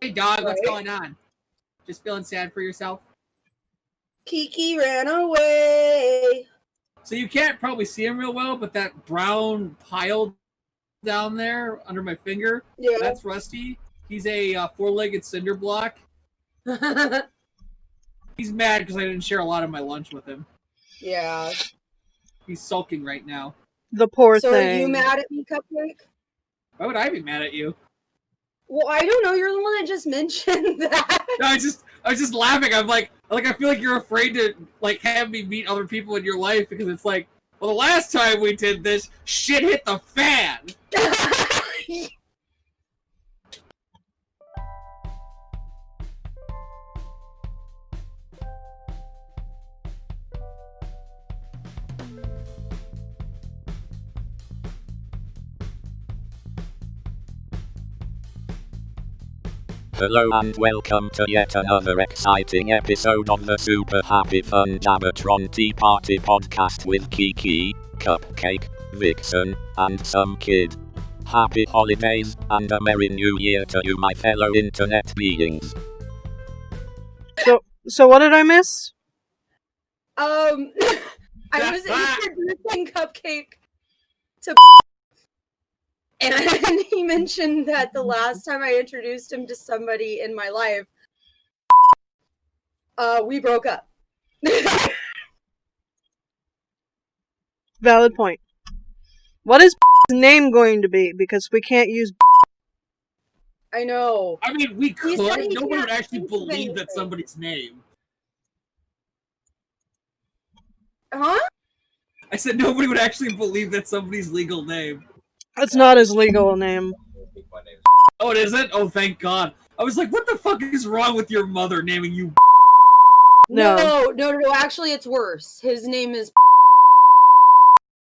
Hey, dog, what's going on? Just feeling sad for yourself? Kiki ran away. So you can't probably see him real well, but that brown pile down there under my finger, that's Rusty. He's a four-legged cinder block. He's mad because I didn't share a lot of my lunch with him. Yeah. He's sulking right now. The poor thing. So are you mad at me, Cupcake? Why would I be mad at you? Well, I don't know. You're the one that just mentioned that. No, I was just laughing. I'm like I feel like you're afraid to have me meet other people in your life because it's like, well, the last time we did this, shit hit the fan. Hello and welcome to yet another exciting episode of the super happy fun Jabbertron Tea Party podcast with Kiki, Cupcake, Vixen, and some kid. Happy holidays and a merry new year to you, my fellow internet beings. So what did I miss? I was introducing Cupcake to and he mentioned that the last time I introduced him to somebody in my life, we broke up. Valid point. What is name going to be? Because we can't use. I know. I mean, we could. Nobody would actually believe that's somebody's name. Huh? I said nobody would actually believe that's somebody's legal name. That's not his legal name. Oh, it isn't? Oh, thank God. I was like, what the fuck is wrong with your mother naming you? No. Actually, it's worse. His name is.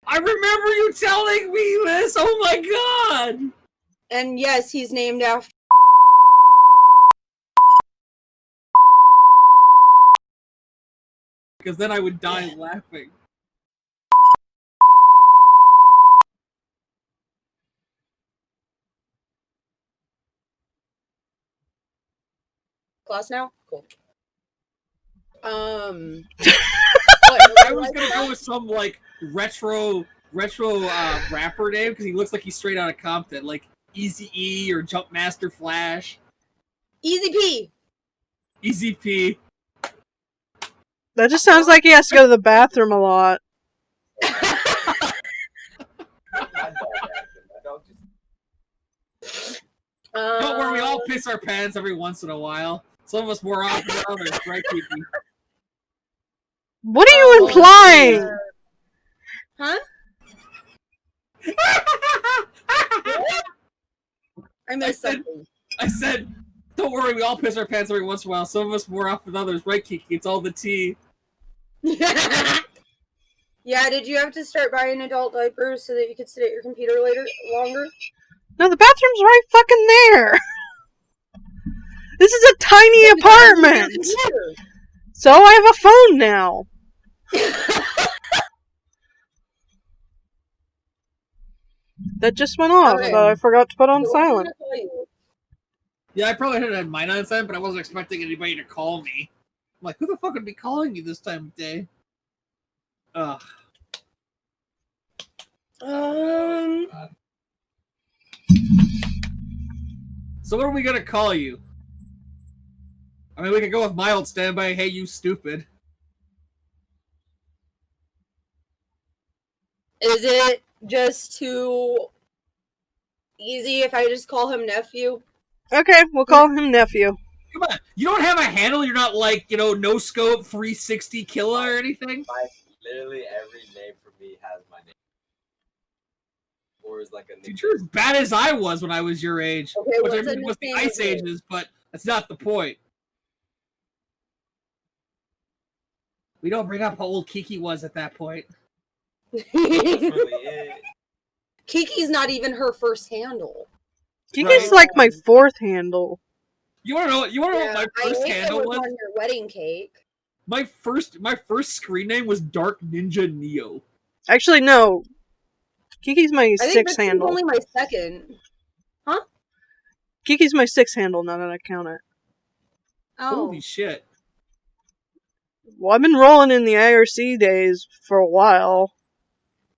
I remember you telling me this. Oh my God. And yes, he's named after. Because then I would die laughing. Class now? Cool. I was gonna go with some retro rapper name because he looks like he's straight out of Compton, like Eazy-E or Jumpmaster Flash. Easy P. Easy P. That just sounds like he has to go to the bathroom a lot. Don't worry, we all piss our pants every once in a while. Some of us more often than others, right, Kiki? What are you implying? Huh? I missed something. I said, don't worry, we all piss our pants every once in a while. Some of us more often than others, right, Kiki? It's all the tea. Yeah, did you have to start buying adult diapers so that you could sit at your computer longer? No, the bathroom's right fucking there. This is a tiny apartment. So I have a phone now. That just went off, but I forgot to put on silent. Yeah, I probably had mine on silent, but I wasn't expecting anybody to call me. I'm like, who the fuck would be calling you this time of day? Ugh. So what are we gonna call you? I mean, we could go with my old standby, hey, you stupid. Is it just too easy if I just call him Nephew? Okay, we'll call him Nephew. Come on, you don't have a handle? You're not no scope 360 killer or anything? Literally every name for me has my name. Or is like a Dude, you're as bad as I was when I was your age. Okay, which I mean was the Ice Ages, but that's not the point. We don't bring up how old Kiki was at that point. That's really it. Kiki's not even her first handle. Kiki's like my fourth handle. You wanna know what my first handle was? On your wedding cake. My first screen name was Dark Ninja Neo. Actually, no. Kiki's my sixth handle. Only my second. Huh? Kiki's my 6 handle now that I count it. Oh. Holy shit. Well, I've been rolling in the IRC days for a while.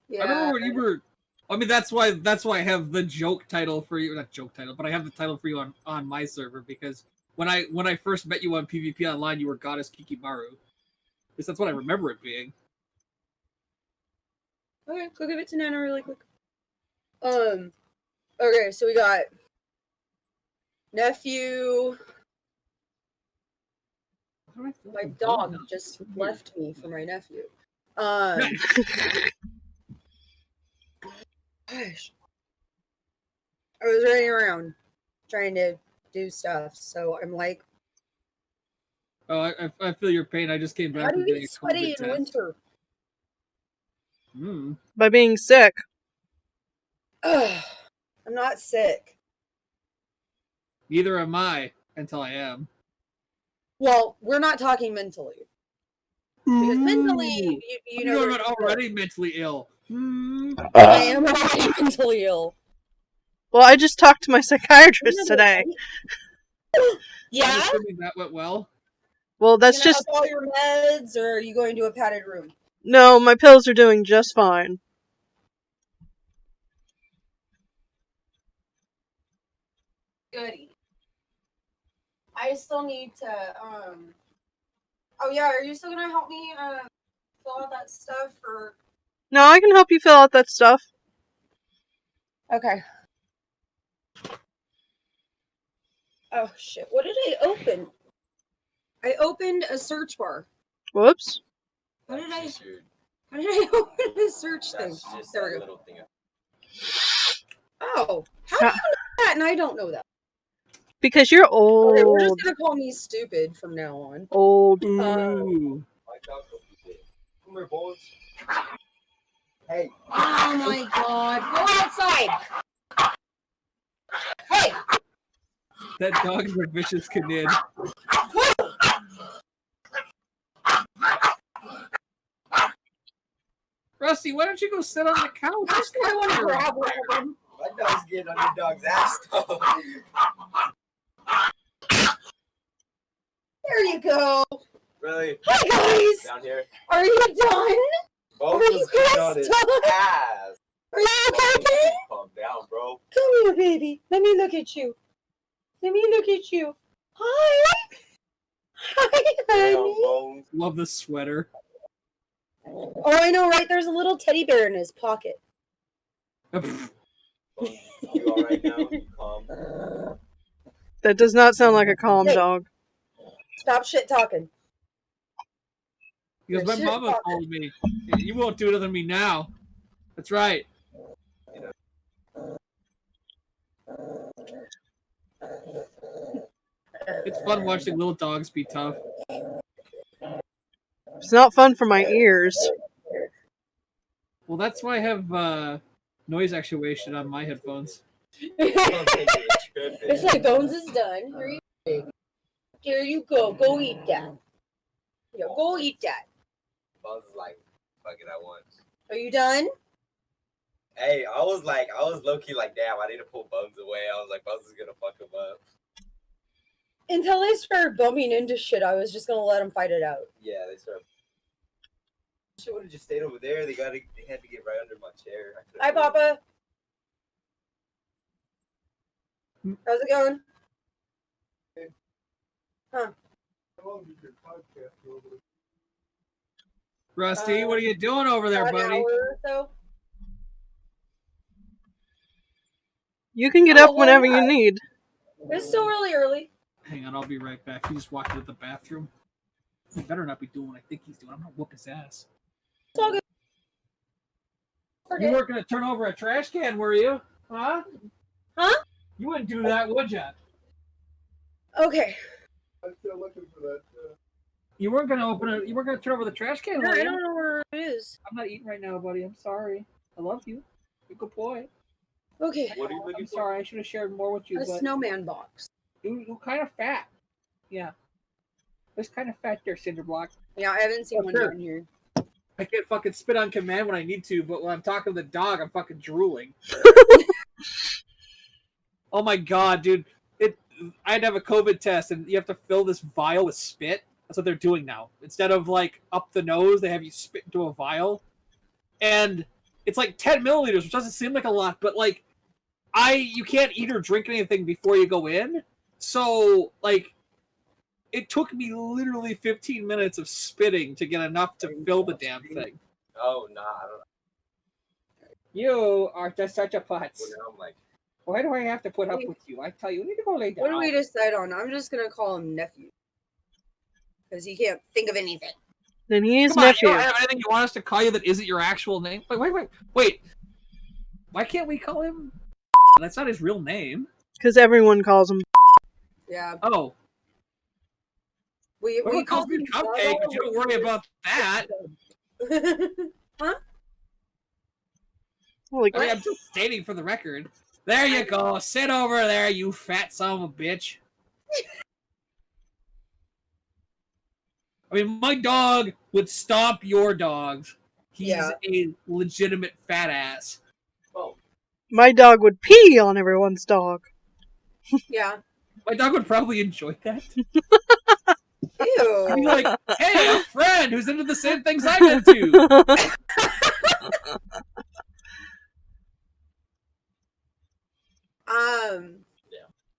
Yeah. I remember when you were. I mean, that's why I have the joke title for you. Not joke title, but I have the title for you on my server because when I first met you on PvP Online, you were Goddess Kikimaru. Because that's what I remember it being. Okay, go give it to Nana really quick. Okay, so we got Nephew. My dog just left me for my nephew. Gosh. I was running around trying to do stuff, so I'm like, Oh, I feel your pain. I just came back how do from you getting get a sweaty COVID in test. winter? By being sick. Ugh, I'm not sick. Neither am I until I am. Well, we're not talking mentally. Because mentally, you know, You're not already mentally ill. I am already mentally ill. Well, I just talked to my psychiatrist today. Yeah? I'm assuming that went well. Well, that's You gonna just... up all your meds, or are you going to a padded room? No, my pills are doing just fine. Goody. I still need to, Oh yeah, are you still gonna help me, fill out that stuff, or... No, I can help you fill out that stuff. Okay. Oh shit, what did I open? I opened a search bar. Whoops. How did I That's your- open a search thing? That's just There that we go. little thing. Oh, how do you know that and I don't know that? Because you're Okay, we're just old. gonna call me stupid from now on. Old. Ooh. My dog will be big. Come here, boys. Hey. Oh my god, go outside! Hey! That dog is a vicious canid. Rusty, why don't you go sit on the couch? Just I want to come grab one of them. My dog's getting on your dog's ass, though. There you go. Really? Hi guys! Down here. Are you done? Both Are was you getting guys on his done? ass. Are you okay, babe? Calm down, bro. Come here, baby. Let me look at you. Let me look at you. Hi. Hi, Damn, honey. Bones. Love the sweater. Oh, I know, right? There's a little teddy bear in his pocket. Bones, you alright now? You calm? That does not sound like a calm Hey. dog. Stop shit talking. Because my Shit, mama fuck. told me, you won't do it other than me now. That's right. It's fun watching little dogs be tough. It's not fun for my ears. Well, that's why I have noise actuation on my headphones. It's like Bones is done. Here you go. Here you go. Go eat that. Yeah, go eat that. Bones is like, fuck it, I won. Are you done? Hey, I was low-key like, damn, I need to pull Bones away. I was like, Bones is gonna fuck him up. Until they started bumping into shit, I was just gonna let them fight it out. Yeah, they started. Shit would have just stayed over there. They had to get right under my chair. Hi, Papa. How's it going? Huh? Rusty, what are you doing over there, About an buddy? hour or so? You can get Oh, up whenever well, you need. It's still really early. Hang on, I'll be right back. He just walked into the bathroom. He better not be doing what I think he's doing. I'm gonna whoop his ass. It's all good. You weren't gonna turn over a trash can, were you? Huh? Huh? You wouldn't do that, would ya? Okay. I'm still looking for that. You weren't gonna turn over the trash can, No, were I you? don't know where it is. I'm not eating right now, buddy. I'm sorry. I love you. You're a good boy. Okay. What are you looking I'm for? sorry. I should have shared more with you, A but snowman box. you're kind of fat. Yeah. It's kind of fat there, Cinderblock. Yeah, I haven't seen Oh, one sure. down here. I can't fucking spit on command when I need to, but when I'm talking to the dog, I'm fucking drooling. Oh my god, dude. I had to have a COVID test, and you have to fill this vial with spit. That's what they're doing now. Instead of like up the nose, they have you spit into a vial, and it's like 10 milliliters, which doesn't seem like a lot, but like you can't eat or drink anything before you go in. So like it took me literally 15 minutes of spitting to get enough to fill the damn thing. Oh, nah, I don't know. You are just such a putz. Well, now I'm like, Why do I have to put up with you? I tell you need to go lay down. What do we decide on? I'm just gonna call him Nephew. Because he can't think of anything. Then he is Come on, Nephew. you don't have anything you want us to call you that isn't your actual name? Wait. Why can't we call him? That's not his real name. Because everyone calls him. Yeah. Oh. We Everyone calls called me him Cupcake, but you don't worry about that. Huh? Holy I mean, I'm just stating for the record. There you go. Sit over there, you fat son of a bitch. I mean, my dog would stomp your dogs. He's a legitimate fat ass. oh, My dog would pee on everyone's dog. Yeah. My dog would probably enjoy that. Ew. He'd be like, hey, a friend who's into the same things I'm into.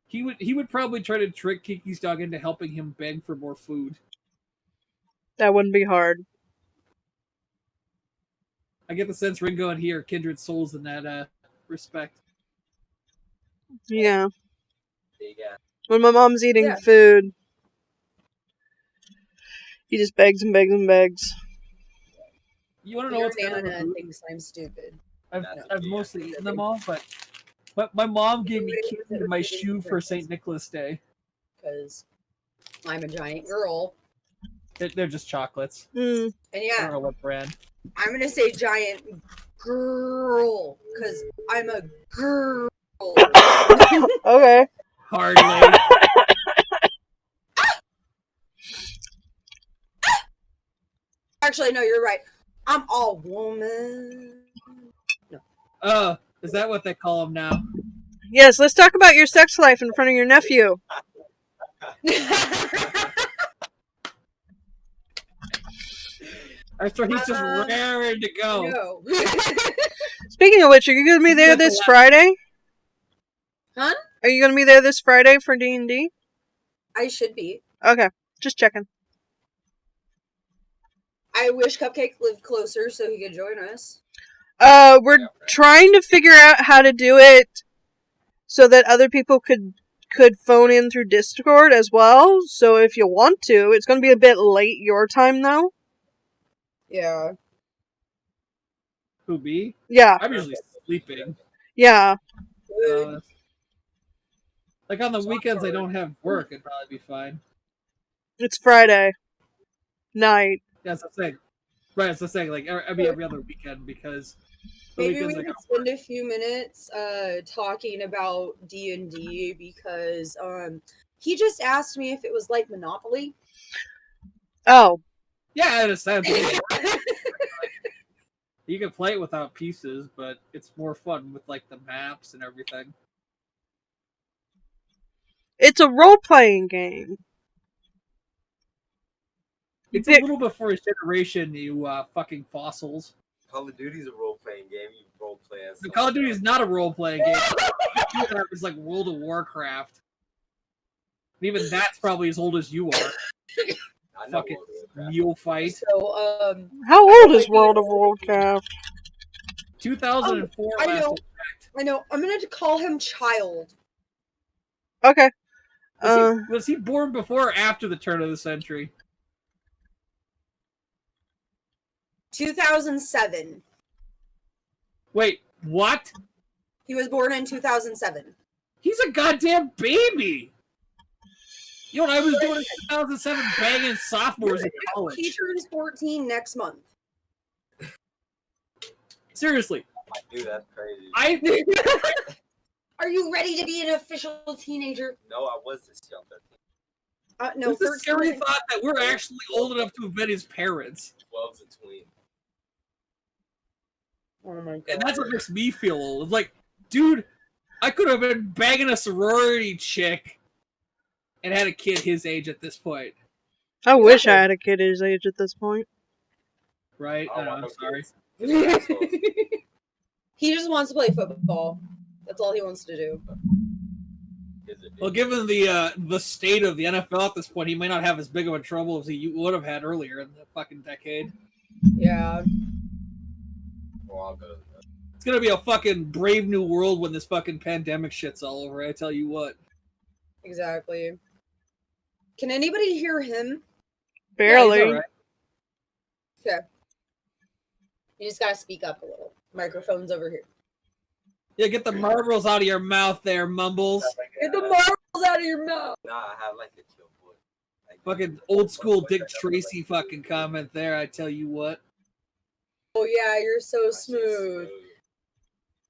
He would probably try to trick Kiki's dog into helping him beg for more food. That wouldn't be hard. I get the sense Ringo and he are kindred souls in that respect. Yeah. yeah. When my mom's eating food, he just begs and begs and begs. You want to know what's kind of Nana thinks I'm stupid. I've mostly eaten them all, but my mom gave me Kiki in my shoe for St. Nicholas Day. Because I'm a giant girl. They're just chocolates. Mm. And I don't know what brand. I'm going to say giant girl. Because I'm a girl. Okay. Hardly. Actually, no, you're right. I'm all woman. Oh, is that what they call them now? Yes, let's talk about your sex life in front of your nephew. After he's just raring to go. No. Speaking of which, are you going to be there this Friday? Huh? Are you going to be there this Friday for D&D? I should be. Okay, just checking. I wish Cupcake lived closer so he could join us. We're trying to figure out how to do it so that other people could phone in through Discord as well. So if you want to, it's going to be a bit late your time though. Yeah. Who, me? Yeah. I'm usually sleeping. Yeah. Like on the weekends I don't have work, it'd probably be fine. It's Friday night. Yeah, that's the thing. Right, that's the thing. Like every other weekend because the Maybe weekends we I could got spend work. a few minutes talking about D&D because he just asked me if it was like Monopoly. Oh. Yeah, in a sense. You can play it without pieces, but it's more fun with like the maps and everything. It's a role-playing game. It's a little before his generation, you fucking fossils. Call of Duty's a role-playing game. You role-play as The Call of Duty is not a role-playing game. It's like World of Warcraft. And even that's probably as old as you are. I know Fucking World of Warcraft. mule fight. So, How old is World of Warcraft? 2004 I last know. effect. I know. I'm going to call him Child. Okay. Was he born before or after the turn of the century? 2007. Wait, what? He was born in 2007. He's a goddamn baby! You know what I was doing in 2007 banging sophomores in He college? turns 14 next month. Seriously. Dude, that's crazy. Are you ready to be an official teenager? No, I was this young. No, It's the 13. scary thought that we're actually old enough to have been his parents. 12's a tween. Oh my god. And that's what makes me feel old. Like, dude, I could have been banging a sorority chick and had a kid his age at this point, I wish I had a kid his age at this point. right? I don't want I'm no sorry. kids. Assholes. He just wants to play football. That's all he wants to do. Well, given the state of the NFL at this point, he may not have as big of a trouble as he would have had earlier in the fucking decade. Yeah. Well, I'll go. It's gonna be a fucking brave new world when this fucking pandemic shit's all over. I tell you what. Exactly. Can anybody hear him? Barely. Yeah, he's all right. Okay. You just gotta speak up a little. Microphone's over here. Yeah, get the marbles out of your mouth there, Mumbles. Get the marbles out of your mouth. Nah, I have like the chill voice. Like, Fucking old school Dick Tracy fucking comment there, I tell you what. Oh yeah, you're so my shit's smooth.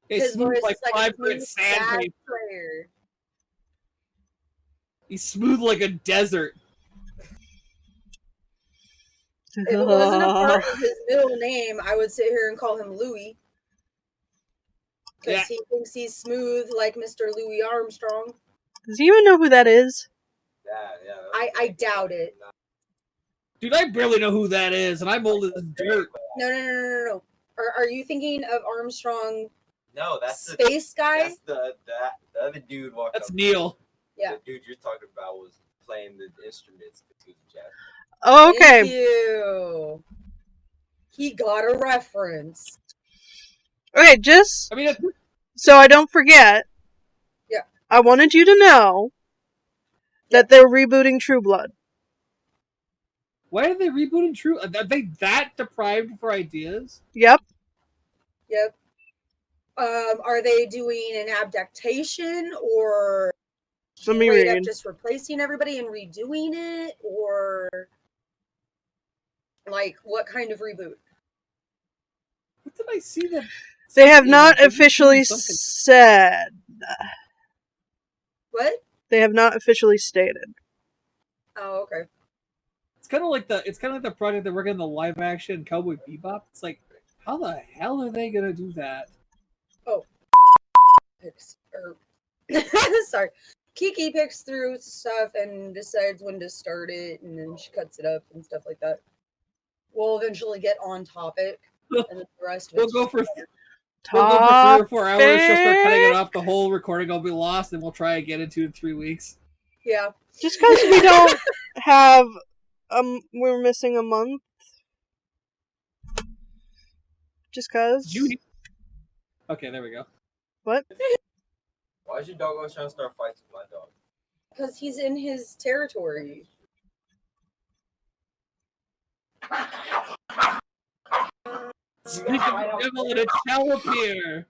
Hey, His smooth voice like is like a 5 foot smooth jazz sandpaper. player. He's smooth like a desert. If it wasn't a part of his middle name, I would sit here and call him Louis. Because Yeah. he thinks he's smooth like Mr. Louis Armstrong. Does he even know who that is? Yeah. I doubt it. Dude, I barely know who that is, and I'm old as dirt. No. Are you thinking of Armstrong, No, that's the space guy? That's the other dude walked That's up. Neil. Yeah. The dude you're talking about was playing the instruments because he was a jazz. Oh, okay. Thank you. He got a reference. Okay, just I mean, so I don't forget. Yeah. I wanted you to know that they're rebooting True Blood. why are they rebooting True? Are they that deprived for ideas? Yep. Yep. Are they doing an abduction or Let me straight up read. just replacing everybody and redoing it, or like what kind of reboot? What did I see that? They have not They rebooted officially something. said. What? They have not officially stated. Oh, okay. It's kind of like the project that we're getting the live action Cowboy Bebop. It's like, how the hell are they gonna do that? Sorry. Kiki picks through stuff and decides when to start it, and then she cuts it up and stuff like that. We'll eventually get on topic, and then the rest of We'll it's go just for whatever. We'll go for 3 or 4 hours. She'll start cutting it Topic. off. The whole recording will be lost, and we'll try again in 2 to 3 weeks. Yeah. Just because we don't have, we're missing a month. Just because. June. Okay, there we go. What? Why is your dog always trying to start fights with my dog? Because he's in his territory. Speak of the devil in a shower pier.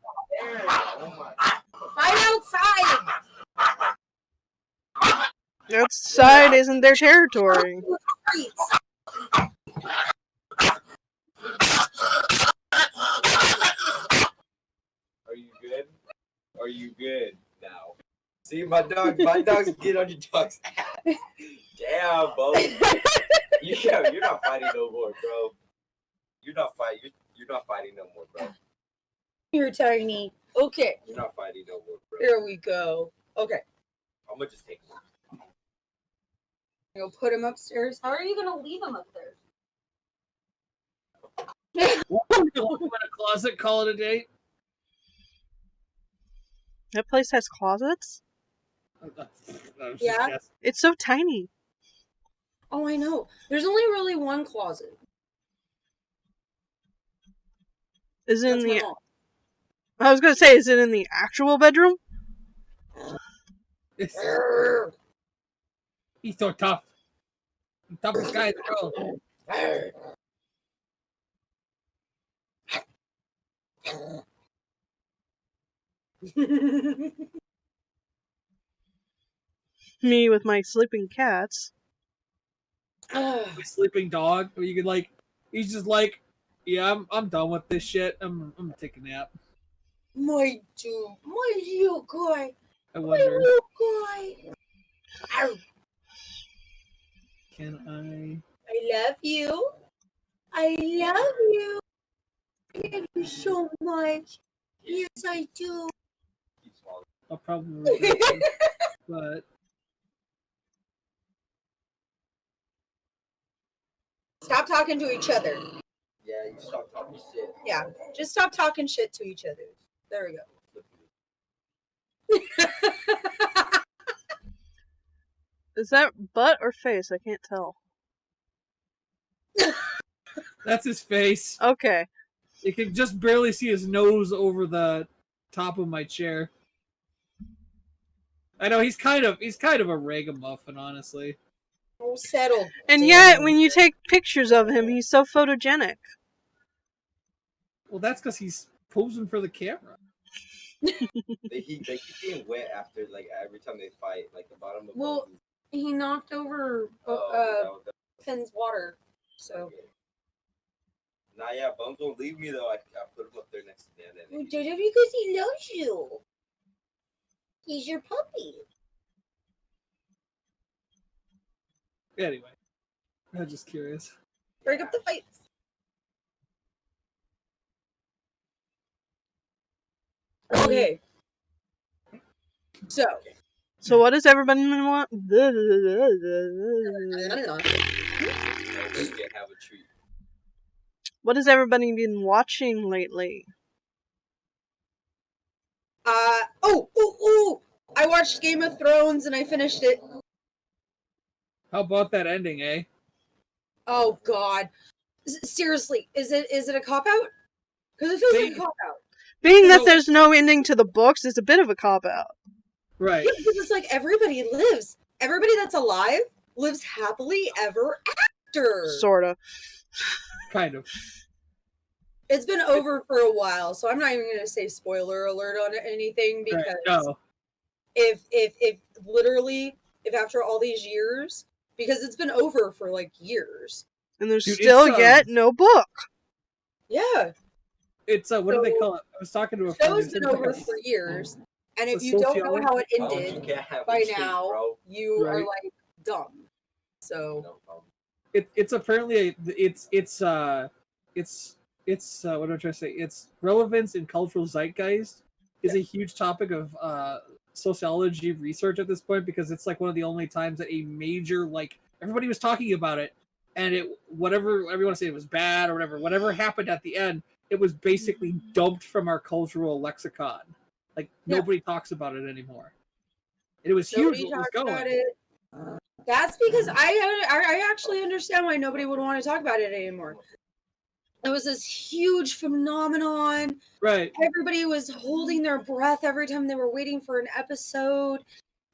Hide outside! Outside isn't their territory. Are you good? Are you good now? See, my dogs get on your dog's ass. Damn, bro. You're not fighting no more, bro. You're not fighting no more, bro. You're tiny. Okay, You're not fighting no more, bro. here we go. Okay, I'm gonna just take him. you'll put him upstairs. How are you gonna leave him up there? Put him in a closet, call it a day. That place has closets? Yeah. It's so tiny. Oh, I know. There's only really one closet. Is it in That's my the? mom. I was gonna say, is it in the actual bedroom? He's so tough. The toughest guy in the world. Me with my sleeping cats. A sleeping dog. Or you could like, he's just like, yeah, I'm done with this shit. I'm gonna take a nap. My little guy. I My wonder, little guy. Ow. can I? I love you. I love you. I love you so much. Yes, I do. I'll probably regret it, but Stop talking to each other. Yeah, you stop talking shit. Yeah, just stop talking shit to each other. There we go. Is that butt or face? I can't tell. That's his face. Okay. You can just barely see his nose over the top of my chair. I know he's kind of a ragamuffin, honestly. Oh, settled. And yet, when you take pictures of him, he's so photogenic. Well, that's because he's posing for the camera. They keep getting wet after like every time they fight. Like the bottom of. Well, he knocked over Finn's water, so. Nah, yeah, Bones won't leave me though. I put him up there next to Dan. Because he loves you. He's your puppy. Anyway, I'm just curious. Break up the fights. Okay. So what does everybody want? They can have a treat. What has everybody been watching lately? I watched Game of Thrones and I finished it. How about that ending, eh? Oh God. Seriously, is it a cop-out? Because it feels like a cop-out. Being that there's no ending to the books is a bit of a cop-out. Right. Yeah, because it's like everybody lives. Everybody that's alive lives happily ever after. Sorta. Kind of. It's been over for a while, so I'm not even going to say spoiler alert on anything because No. if literally after all these years, because it's been over for like years. And there's Dude, still it's, yet no book. Yeah. It's what do they call it? I was talking to a friend. Show's been over for years, and if you don't know how it ended by now, you are like dumb. So it's apparently it's what am I trying to say? Its relevance in cultural zeitgeist is a huge topic of sociology research at this point, because it's like one of the only times that a major, like, everybody was talking about it, and it whatever everyone say it was bad or whatever happened at the end, it was basically dumped from our cultural lexicon. Like nobody talks about it anymore. And it was huge. What was going. That's because I actually understand why nobody would want to talk about it anymore. It was this huge phenomenon. Right. Everybody was holding their breath every time they were waiting for an episode.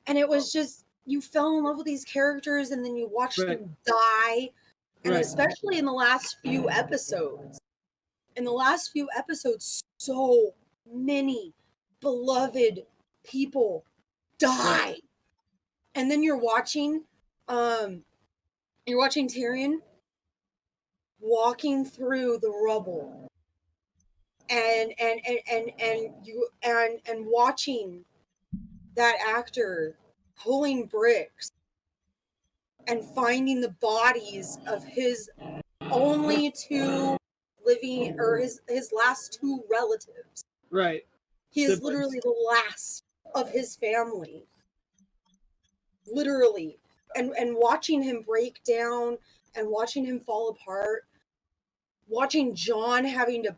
And it was just, you fell in love with these characters and then you watched them die. And especially in the last few episodes. In the last few episodes, so many beloved people die. And then you're watching Tyrion walking through the rubble and watching that actor pulling bricks and finding the bodies of his only two living, or his last two relatives. Right. He is literally the last of his family. Literally. And watching him break down and watching him fall apart, watching Jon having to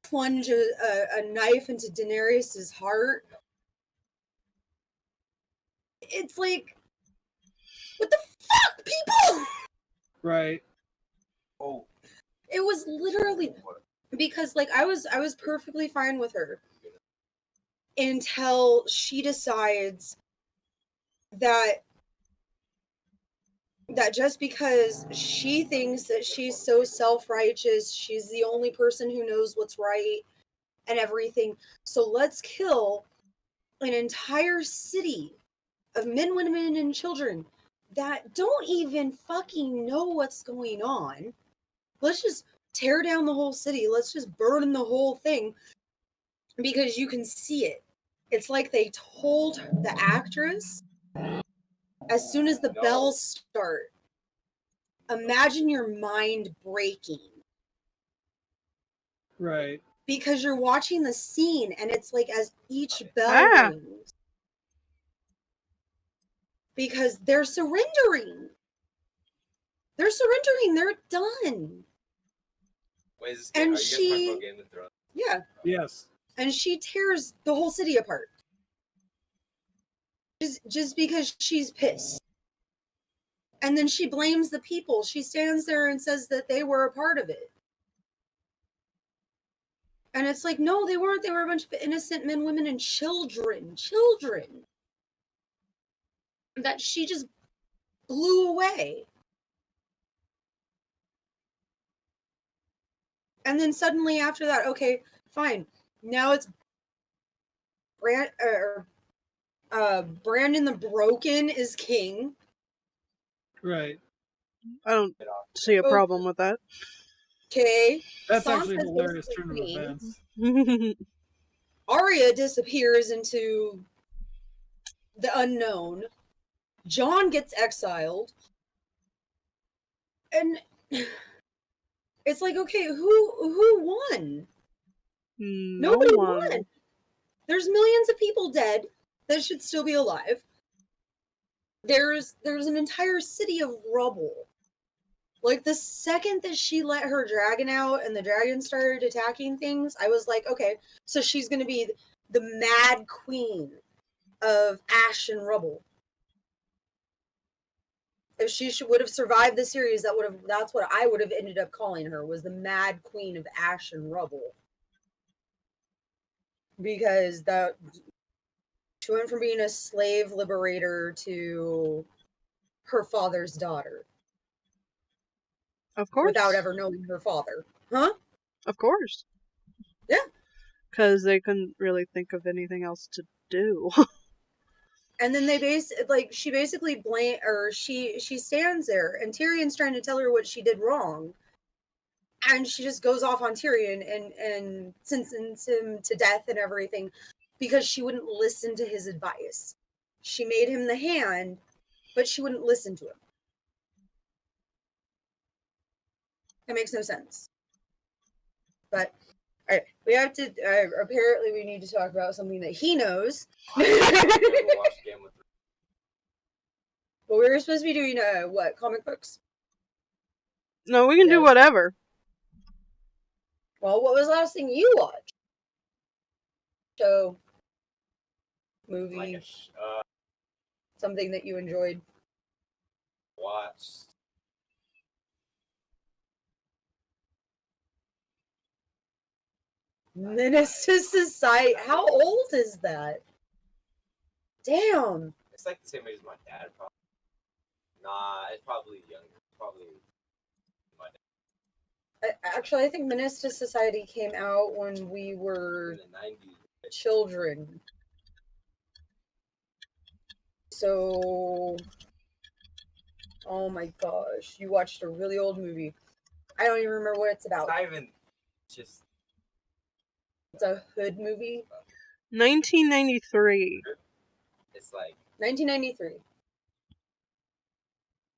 plunge a knife into Daenerys' heart. It's like, what the fuck, people? Right. Oh. It was literally because, like, I was perfectly fine with her until she decides that just because she thinks that she's so self-righteous, she's the only person who knows what's right and everything. So let's kill an entire city of men, women, and children that don't even fucking know what's going on. Let's just tear down the whole city. Let's just burn the whole thing because you can see it. It's like they told the actress, as soon as the bells start, imagine your mind breaking. Right. Because you're watching the scene and it's like as each bell rings. Because they're surrendering. They're surrendering. They're done. Wait, is this And are you guys talking about Game of Thrones? Yeah. Yes. And she tears the whole city apart. Just because she's pissed. And then she blames the people. She stands there and says that they were a part of it. And it's like, no, they weren't. They were a bunch of innocent men, women, and children. Children. That she just blew away. And then suddenly after that, okay, fine. Now it's Brandon the Broken is king. Right. I don't see a problem with that. Okay. That's Sansa's actually a hilarious basically turn of queen. events. Arya disappears into the unknown. Jon gets exiled. And it's like, okay, who won? No Nobody one. won. There's millions of people dead that should still be alive. There's an entire city of rubble. Like, the second that she let her dragon out and the dragon started attacking things, I was like, okay, so she's going to be the mad queen of ash and rubble. If she would have survived the series, that's what I would have ended up calling her, was the mad queen of ash and rubble. Because she went from being a slave liberator to her father's daughter. Of course. Without ever knowing her father. Huh? Of course. Yeah. Because they couldn't really think of anything else to do. And then she basically she stands there and Tyrion's trying to tell her what she did wrong. And she just goes off on Tyrion and sentences him to death and everything because she wouldn't listen to his advice. She made him the hand, but she wouldn't listen to him. That makes no sense. But all right, we have to. Apparently, we need to talk about something that he knows. But we were supposed to be doing what, comic books? No, we can do whatever. Well, what was the last thing you watched? Show, movie, something that you enjoyed. Watched. Menace to Society. How old is that? Damn. It's like the same age as my dad, probably. Nah, it's probably younger. Probably my dad. Actually, I think Menace to Society came out when we were In the 90s. children. So, oh my gosh, you watched a really old movie. I don't even remember what it's about. It's not even just. It's a hood movie. 1993. It's like 1993.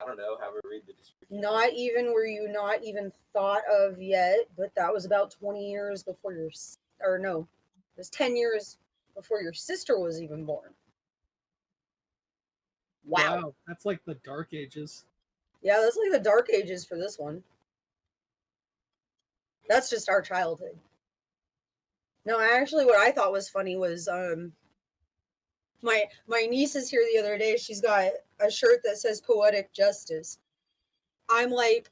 I don't know how we read the description. Not even were you not even thought of yet, but that was about 20 years before it was 10 years before your sister was even born. Wow. That's like the Dark Ages. Yeah, that's like the Dark Ages for this one. That's just our childhood. No, actually, what I thought was funny was my niece is here the other day. She's got a shirt that says Poetic Justice. I'm like,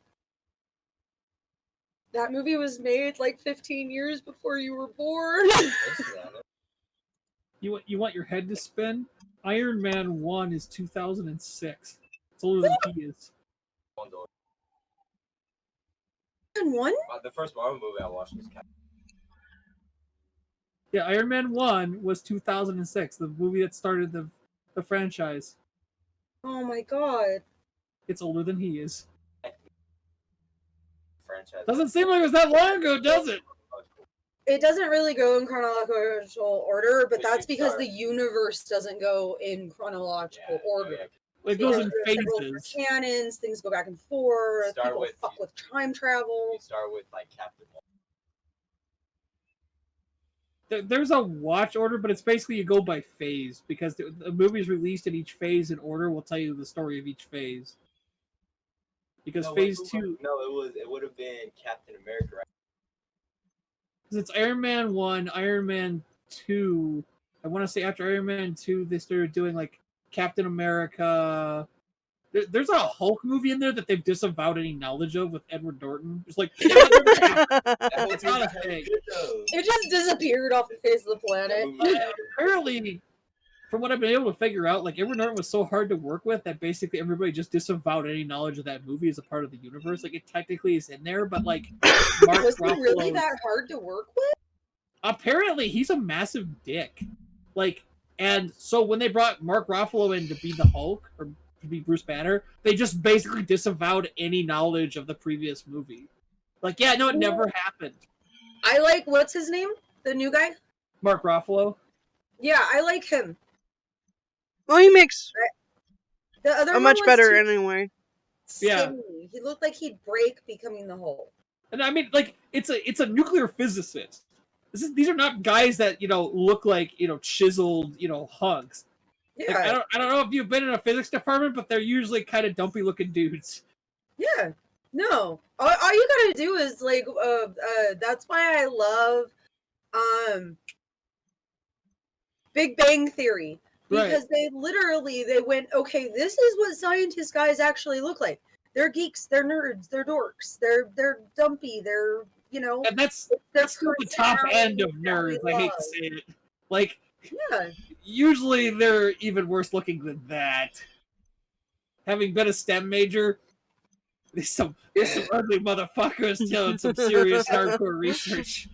that movie was made like 15 years before you were born. You want your head to spin? Iron Man 1 is 2006. It's older than he is. And one? The first Marvel movie I watched was Captain. Yeah, Iron Man 1 was 2006, the movie that started the franchise. Oh my god. It's older than he is. Franchise. Doesn't seem like it was that long ago, does it? It doesn't really go in chronological order, but Yeah, that's because sorry. the universe doesn't go in chronological order. It goes in There's several phases. canons, things go back and forth, Start people with- fuck with time travel. You start with like Captain Marvel. There's a watch order, but it's basically you go by phase because the movies released in each phase in order will tell you the story of each phase. because No, Phase who- 2, No, it would have been Captain America, right? because it's Iron Man 1, Iron Man 2. I want to say after Iron Man 2, they started doing like Captain America. There's a Hulk movie in there that they've disavowed any knowledge of with Edward Norton. It's like, it's not a thing. It just disappeared off the face of the planet. Apparently, from what I've been able to figure out, like Edward Norton was so hard to work with that basically everybody just disavowed any knowledge of that movie as a part of the universe. Like it technically is in there, but like Mark Was he really Ruffalo- that hard to work with? apparently he's a massive dick. Like, and so when they brought Mark Ruffalo in to be the Hulk or to be Bruce Banner, they just basically disavowed any knowledge of the previous movie. Like, yeah, no, it never happened. I like, what's his name? The new guy? Mark Ruffalo. Yeah, I like him. Well, he makes The other a one much was better too anyway. Yeah. skinny. He looked like he'd break becoming the Hulk. And I mean, like, it's a nuclear physicist. These are not guys that, look like, chiseled, hunks. Yeah, Like, I don't know if you've been in a physics department, but they're usually kind of dumpy looking dudes. yeah. No, all you gotta do is like, that's why I love, Big Bang Theory, because they went, okay, this is what scientist guys actually look like. They're geeks, they're nerds, they're dorks, they're dumpy, they're And that's their the top end of personalities that nerds. we I hate love. to say it. Like, Yeah, usually they're even worse looking than that. Having been a STEM major, there's some ugly motherfuckers doing some serious hardcore research.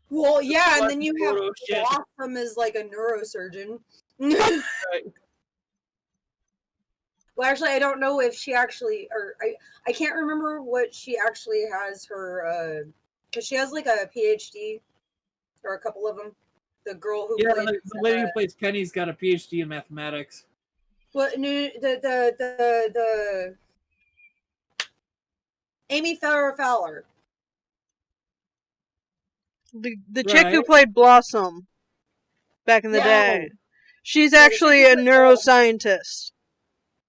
well, yeah, and then you have Photo shit. Blossom as like a neurosurgeon. Right. Well, actually, I don't know if she actually, or I can't remember what she actually has her, because she has like a PhD, or a couple of them. The girl who Yeah, plays, the lady who plays Penny's got a PhD in mathematics. well, no, the Amy Fowler. The chick who Right. played Blossom back in the Yeah. day. She's Yeah, the actually chick a who played neuroscientist.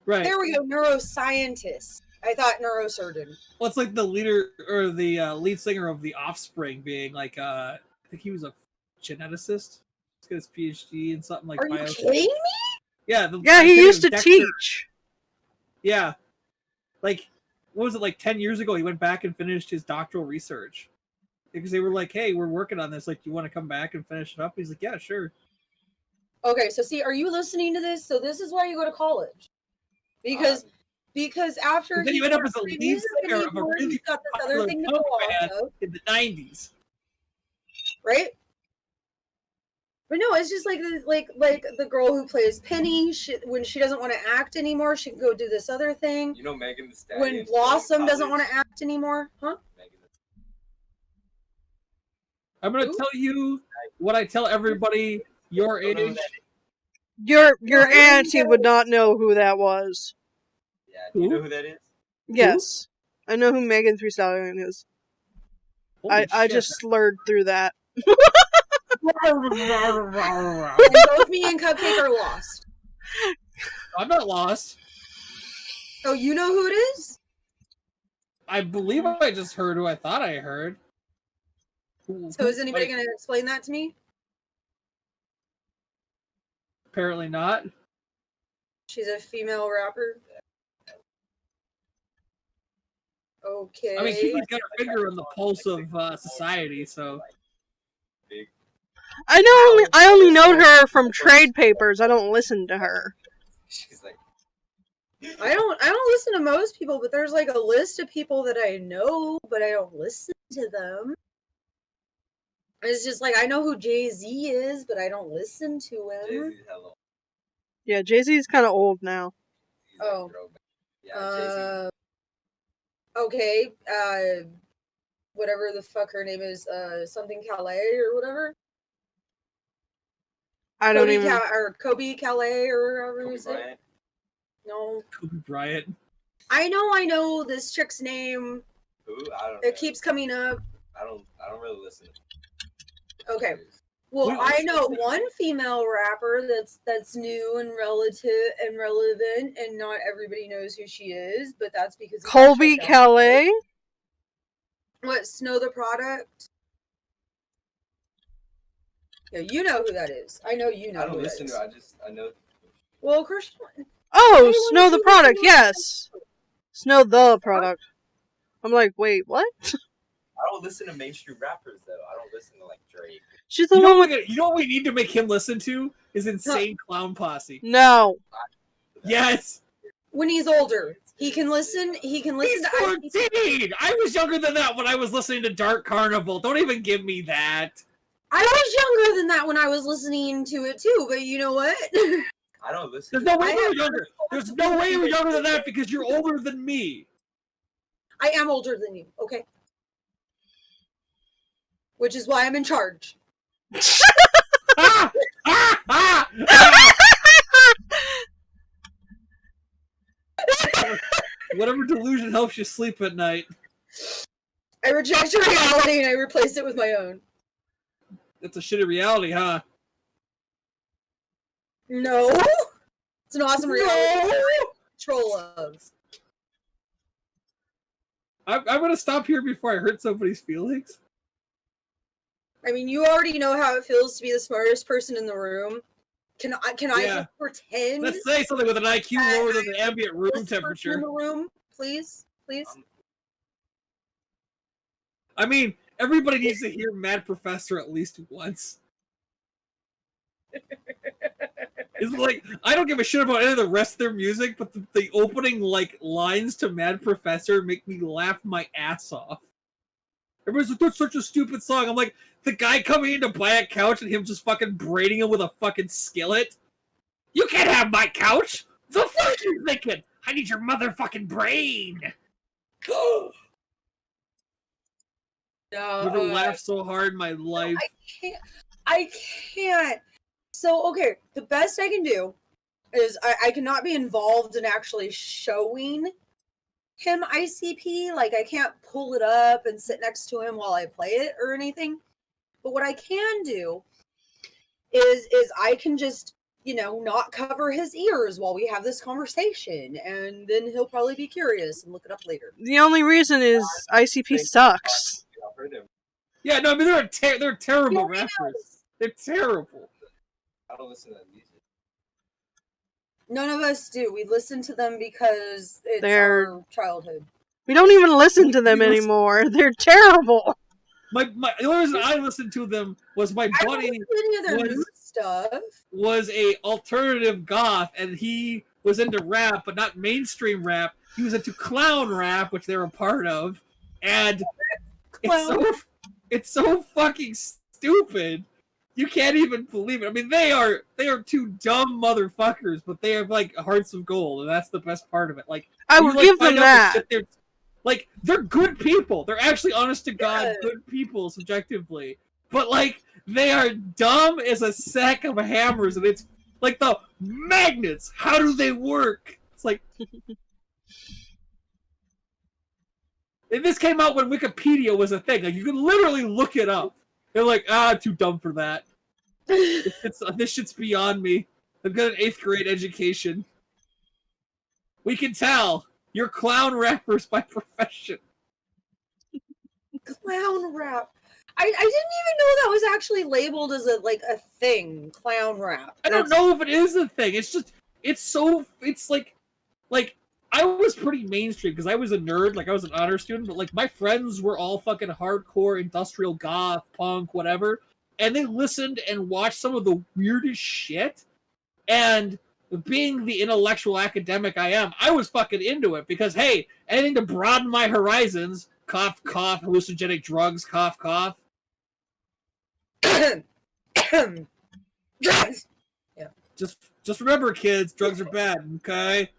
Right. There we go, neuroscientist. I thought neurosurgeon. Well, it's like the leader or the lead singer of The Offspring being like, I think he was a geneticist. He's got his PhD in something like Are you bio. kidding me? Yeah, Yeah, I he think it used was to Dexter. teach. Yeah. Like, what was it, like 10 years ago? He went back and finished his doctoral research. Because they were like, hey, we're working on this. Like, do you want to come back and finish it up? He's like, yeah, sure. Okay, so see, are you listening to this? So this is why you go to college, because after Then he you end up got as a free lead music singer of a anymore, really he's got this other popular thing to punk go off band of, in the 90s. right? But no, it's just like the girl who plays Penny. When she doesn't want to act anymore, she can go do this other thing. You know Megan Thee Stallion. When Blossom doesn't want to act anymore, huh? I'm going to Who? tell you what I tell everybody your Don't know who age. Your No, I auntie don't would know. not know who that was. Yeah, do you Who? know who that is? Yes. I know who Megan Thee Stallion is. Holy I shit. just slurred through that. And both me and Cupcake are lost. I'm not lost. Oh, you know who it is? I believe I just heard who I thought I heard. So is anybody Like, going to explain that to me? apparently not. She's a female rapper. Okay. I mean, Kiki's got her finger on the pulse of society, so. I only know her from trade papers. I don't listen to her. She's like, I don't listen to most people, but there's like a list of people that I know, but I don't listen to them. It's just like I know who Jay-Z is, but I don't listen to him. Jay-Z's hello. Yeah, Jay-Z's kind of old now. He's like Oh. throwback. Yeah, Okay, whatever the fuck her name is, something Calais or whatever. I don't even. Kobe Calais or whatever Kobe you say. Bryant. No, Kobe Bryant. I know this chick's name. Who? I don't know. It keeps coming up. I don't really listen. Okay. Well, We I also know think- one female rapper that's new and relative and relevant, and not everybody knows who she is, but that's because he got Colby shut down. Calais. What, Snow the Product? Yeah, you know who that is. I know you know I don't who listen that to is. it. I know. Well, Christian, Oh, Anyone Snow the who Product, listens to- yes. Snow the Product. I'm like, wait, what? I don't listen to mainstream rappers though. I don't listen to like Drake. She's the You know, one with... you know what we need to make him listen to is Insane Clown Posse. No. Yes, when he's older, he can listen. He can listen he's to. 14. I was younger than that when I was listening to Dark Carnival. Don't even give me that. I was younger than that when I was listening to it too. But you know what? I don't listen. There's no to way I we have- were younger. There's no way you were younger than that because you're older than me. I am older than you. Okay. Which is why I'm in charge. Ah! Ah! Ah! Ah! Whatever delusion helps you sleep at night. I reject your reality and I replace it with my own. It's a shitty reality, huh? No, it's an awesome reality. Control of. I'm gonna stop here before I hurt somebody's feelings. I mean, you already know how it feels to be the smartest person in the room. Can I Yeah. just pretend? Let's say something with an IQ lower than the ambient room this person in temperature. the room, please, please. I mean, everybody needs to hear Mad Professor at least once. It's like, I don't give a shit about any of the rest of their music, but the opening like lines to Mad Professor make me laugh my ass off. Everybody's like, that's such a stupid song. I'm like, the guy coming in to buy a couch and him just fucking braiding him with a fucking skillet. You can't have my couch! The fuck are you thinking? I need your motherfucking brain! No, Never laughed so hard in my life. I can't. So, okay, the best I can do is I cannot be involved in actually showing him ICP. Like, I can't pull it up and sit next to him while I play it or anything. But what I can do is I can just, you know, not cover his ears while we have this conversation. And then he'll probably be curious and look it up later. The only reason is ICP sucks. I've heard him. Yeah, no, I mean, they're terrible Nobody rappers. knows. They're terrible. I don't listen to that music. None of us do. We listen to them because it's They're- our childhood. We don't even listen to them anymore. They're terrible. The only reason I listened to them was my I don't buddy listen to any of their was- new stuff. was a alternative goth, and he was into rap, but not mainstream rap. He was into clown rap, which they were a part of, and it's so fucking stupid. You can't even believe it. I mean, they are two dumb motherfuckers, but they have like hearts of gold, and that's the best part of it. Like, I you, will like, give them find out the that. shit they're good people. They're actually, honest to God, Yeah. good people subjectively. But like, they are dumb as a sack of hammers, and it's like the magnets. How do they work? It's like. And this came out when Wikipedia was a thing. Like, you could literally look it up. They're like, too dumb for that. This shit's beyond me. I've got an 8th grade education. We can tell. You're clown rappers by profession. Clown rap. I didn't even know that was actually labeled as a thing. Clown rap. I don't know if it is a thing. It's just, it's like I was pretty mainstream because I was a nerd, like I was an honor student, but like my friends were all fucking hardcore industrial goth, punk, whatever, and they listened and watched some of the weirdest shit. And being the intellectual academic I am, I was fucking into it because, hey, anything to broaden my horizons, cough, cough, hallucinogenic drugs, cough, cough. Drugs. Just remember, kids, drugs are bad, okay?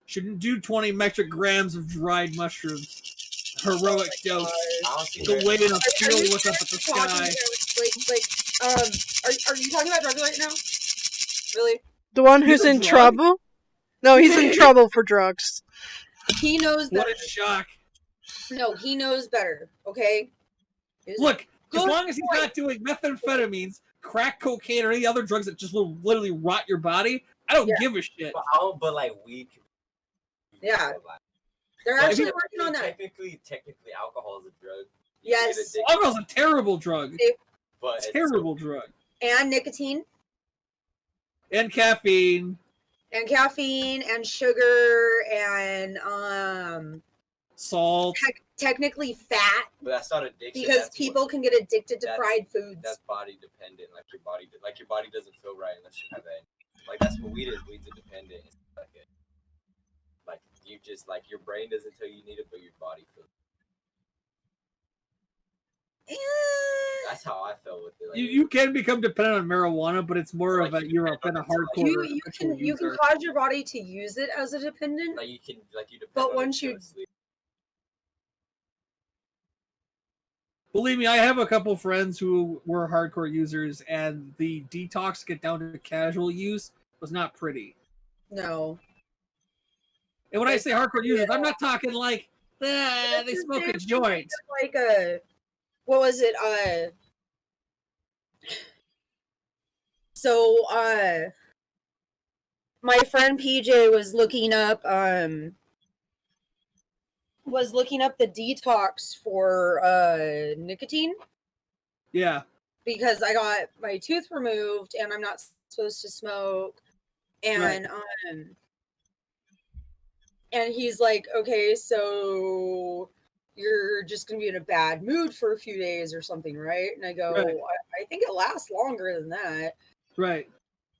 Shouldn't do 20 metric grams of dried mushrooms. Heroic dose. Honestly, The way in a Are field you look up at the talking sky. are you talking about drugs right now? Really? The one He's who's a in drug? trouble? No, he's in trouble for drugs. He knows better. What a shock. No, he knows better. Okay. Look, As Good long as he's point. not doing methamphetamines, crack cocaine, or any other drugs that just will literally rot your body, I don't Yeah. give a shit. But like weed. Yeah. Like, They're Like, actually if working on that. Technically, alcohol is a drug. Yes. Alcohol's a terrible drug. But Terrible drug. And nicotine, And caffeine. and caffeine, and sugar, and Salt. technically fat, But that's not addiction. because that's people can get addicted to that's- fried foods. That's body dependent. Like your body doesn't feel right unless you have that. Like that's what weed is. Weed's independent. It's like you just like your brain doesn't tell you need it, but your body feels. That's how I felt with it. Like, You can become dependent on marijuana, but it's more of a you're been a hardcore. You habitual can user. cause your body to use it as a dependent. like you depend But on once it to you- go to sleep. Believe me, I have a couple friends who were hardcore users, and the detox to get down to casual use was not pretty. No. And when I say hardcore users, I'm not talking like they smoke a joint. Like what was it? So my friend PJ was looking up the detox for nicotine, Yeah, because I got my tooth removed and I'm not supposed to smoke, and and he's like, okay, so you're just gonna be in a bad mood for a few days or something, right? And I go, Right. I think it lasts longer than that. right.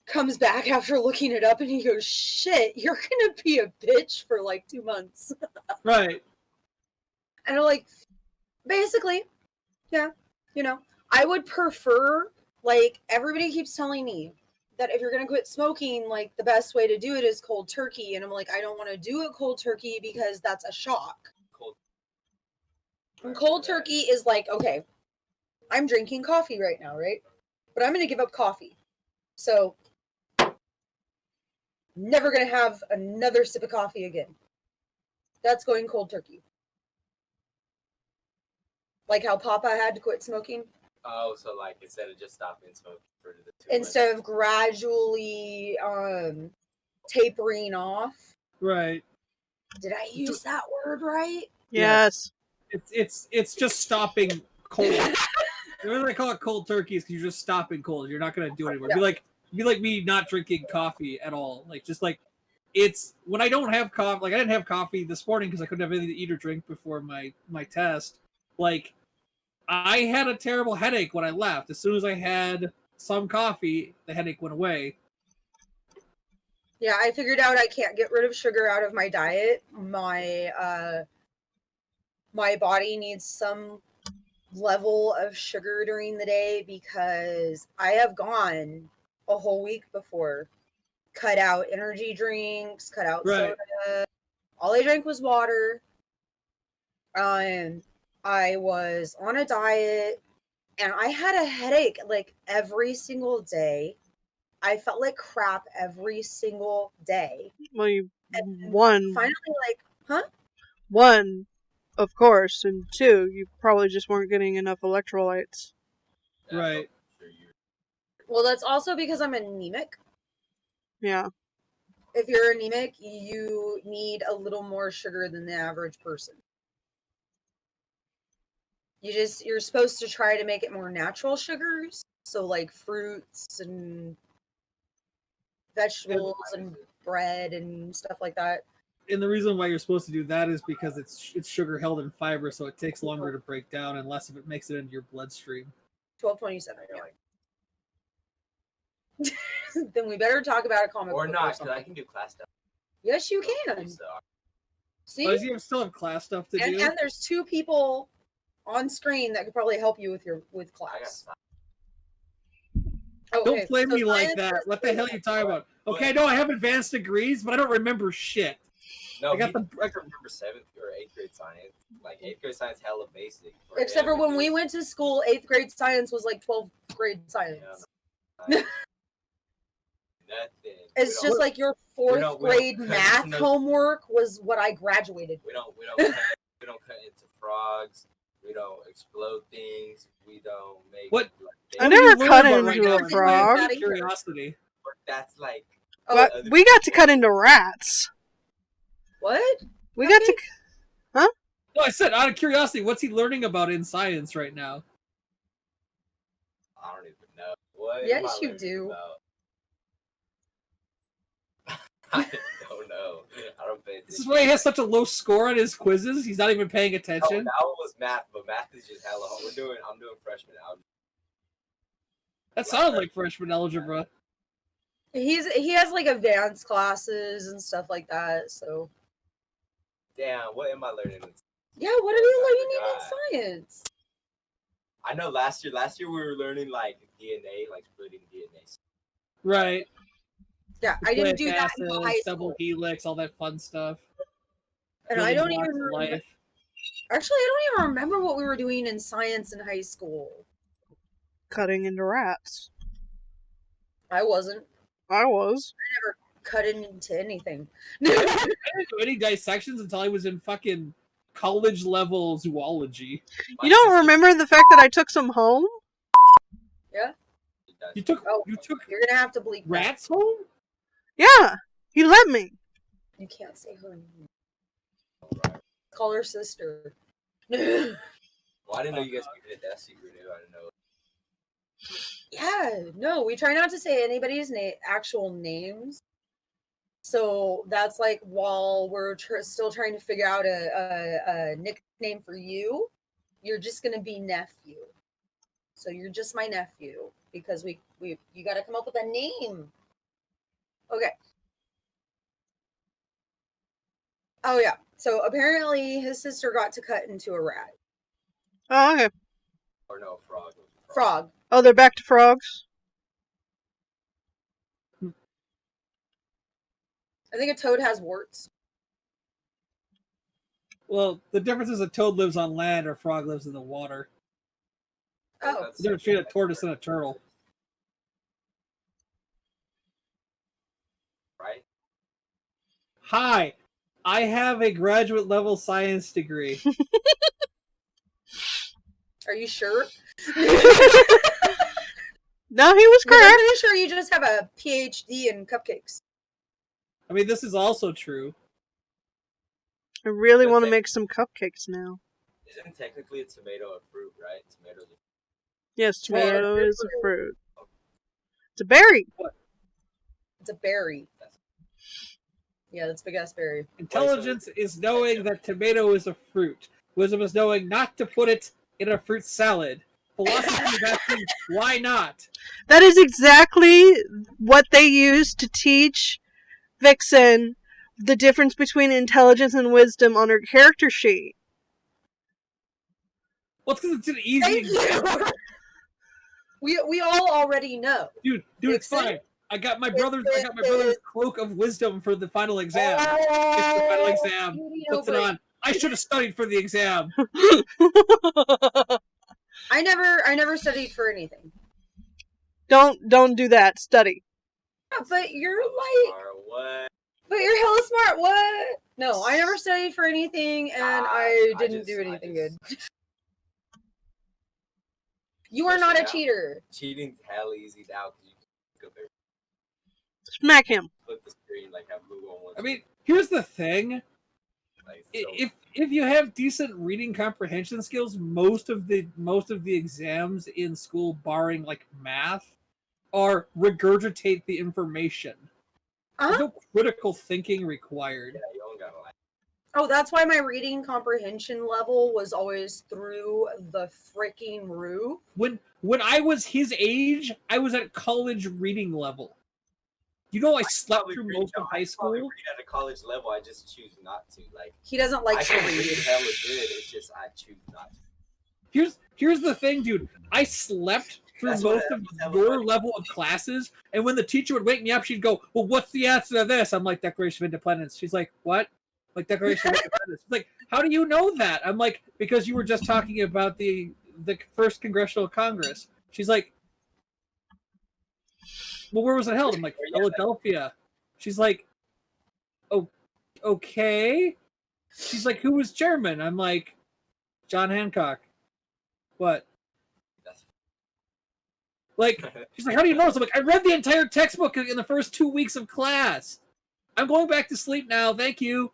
Comes back after looking it up and he goes, shit, you're gonna be a bitch for like 2 months. Right. And I'm like, basically, yeah, I would prefer, like, everybody keeps telling me that if you're going to quit smoking, like, the best way to do it is cold turkey. And I'm like, I don't want to do it cold turkey because that's a shock. And cold turkey is like, okay, I'm drinking coffee right now, right? But I'm going to give up coffee. So, never going to have another sip of coffee again. That's going cold turkey. Like how Papa had to quit smoking. Oh, so like instead of just stopping smoking for the 2 months. Instead of gradually tapering off. Right. Did I use that word right? Yes. It's just stopping cold. The reason I call it cold turkey is because you're just stopping cold. You're not gonna do it anymore. Yeah. Be like me not drinking coffee at all. Like just like it's when I don't have coffee. Like I didn't have coffee this morning because I couldn't have anything to eat or drink before my test. Like I had a terrible headache when I left. As soon as I had some coffee, the headache went away. Yeah, I figured out I can't get rid of sugar out of my diet. My body needs some level of sugar during the day because I have gone a whole week before. Cut out energy drinks, cut out Right. soda. All I drank was water. I was on a diet and I had a headache like every single day. I felt like crap every single day. Well, you And one, finally, like, one, of course, and two, you probably just weren't getting enough electrolytes. Right. well, that's also because I'm anemic. Yeah. If you're anemic, you need a little more sugar than the average person. You're supposed to try to make it more natural sugars. So like fruits and vegetables and bread and stuff like that. And the reason why you're supposed to do that is because it's sugar held in fiber, so it takes longer to break down and less of it makes it into your bloodstream. 1227. Yeah. Then we better talk about a comic Or book not, because something. I can do class stuff. Yes, you can. So, See? But you still have class stuff to And do. there's 2 people on screen that could probably help you with I got class. class. Oh, Don't okay, play so me like science that. is- What the hell are you talking about? Okay, I know I have advanced degrees, but I don't remember shit. No, I got I can remember 7th or 8th grade science. Like 8th grade science, hella basic. Except for when we went to school, 8th grade science was like 12th grade science. Nothing. It's just like your 4th grade cut math into no- homework was what I graduated with. we don't cut into frogs. We don't explode things. We don't make. What? Like, I What are never you cut learning about into now a in frog. science? Curiosity. That's like. Oh, What? We got to cut into rats. what? We got to. No, I said out of curiosity, what's he learning about in science right now? I don't even know. What? Yes, am I you learning do. About? I don't know. I don't pay attention. This is why he has such a low score on his quizzes. He's not even paying Oh, attention. that one was math, but math is just hella hard. I'm doing freshman algebra. That sounded like freshman algebra. He has like advanced classes and stuff like that. So Damn, what am I learning? yeah, what are you learning forgot. in science? I know last year we were learning like DNA, like splitting DNA. Right. Yeah, I didn't do Nucleic that in acids, high double school, helix, all that fun stuff. and I Building don't blocks even of remember. life. Actually, I don't even remember what we were doing in science in high school. Cutting into rats. I wasn't I was. cutting into anything. I didn't do any dissections until I was in fucking college level zoology. You don't remember the fact that I took some home? You took Oh, you took You're gonna have to bleep that. rats home? Yeah, he let me. You can't say her name. Call her sister. Yeah, Well, I didn't know you guys kept it that secret. I didn't know. no, we try not to say anybody's actual names. So that's like while we're still trying to figure out a nickname for you, you're just gonna be Nephew. So you're just my nephew because you got to come up with a name. Okay. Oh yeah. So apparently his sister got to cut into a rat. Oh, okay. Or no, frog. Frog. Oh, they're back to frogs? I think a toad has warts. Well, the difference is a toad lives on land or a frog lives in the water. Oh. That's The difference between a tortoise and a turtle. right. Hi, I have a graduate level science degree. Are you sure? No, he was I'm correct. pretty sure you just have a PhD in cupcakes. I mean, this is also true. I really That's want to it. make some cupcakes now. Isn't technically a tomato a fruit, right? Tomatoes. Yes, Tomato tomato is is a fruit. It's a berry. It's a berry. Yeah, that's a big ass berry. Intelligence is knowing that tomato is a fruit. Wisdom is knowing not to put it in a fruit salad. Philosophy is asking why not. That is exactly what they use to teach Vixen the difference between intelligence and wisdom on her character sheet. Well, it's because it's an easy Thank exam. you. We all already know. Dude, it's Vixen? fine. I got my brother's cloak of wisdom for the final exam. It's the final exam. Beauty Puts it no on. I should have studied for the exam. I never studied for anything. Don't do that. Study. Yeah, but you're like, Or what? but you're hella smart. What? No, I never studied for anything, and I didn't do anything good. You are not a cheater. Cheating's hell easy now because you can go Smack him. flip the screen like have blue on one. I mean, here's the thing. Like, If you have decent reading comprehension skills, most of the exams in school, barring like math, are regurgitate the information. There's no critical thinking required. yeah, you don't gotta like. Oh, that's why my reading comprehension level was always through the freaking roof. When I was his age, I was at college reading level. You know, I slept through most of high school. Read at a college level, I just choose not to. Like, He doesn't like I to can read. read hella good. It's just I choose not to. Here's the thing, dude. I slept through That's what most of hella your funny. level of classes, and when the teacher would wake me up, she'd go, "Well, what's the answer to this?" I'm like, "Declaration of Independence." She's like, "What?" Like, Declaration of Independence. She's like, "How do you know that?" I'm like, "Because you were just talking about the first Congressional Congress." She's like, "Well, where was it held?" I'm like, "Philadelphia." She's like, "Oh, okay." She's like, "Who was chairman?" I'm like, "John Hancock." What? That's Like, she's like, how do you know this? I'm like, I read the entire textbook in the first 2 weeks of class. I'm going back to sleep now. Thank you.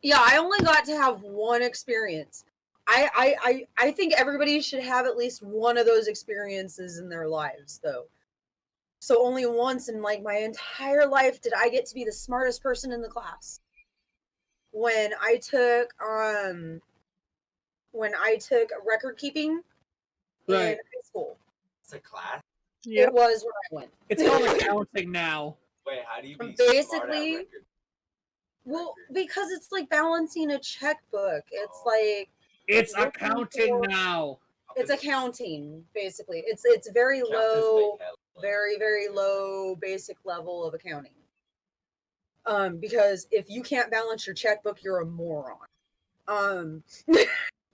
Yeah, I only got to have one experience. I think everybody should have at least one of those experiences in their lives, though. So only once in like my entire life did I get to be the smartest person in the class. When I took record keeping in Right. high school. a class. Yep. It was where I went. It's called accounting now. Wait, how do you be Basically- smart at record? Well, because it's like balancing a checkbook. It's Oh. like It's Looking accounting for- now. it's accounting, basically. It's very Accountants low, make hella money. very, very low basic level of accounting. Because if you can't balance your checkbook, you're a moron.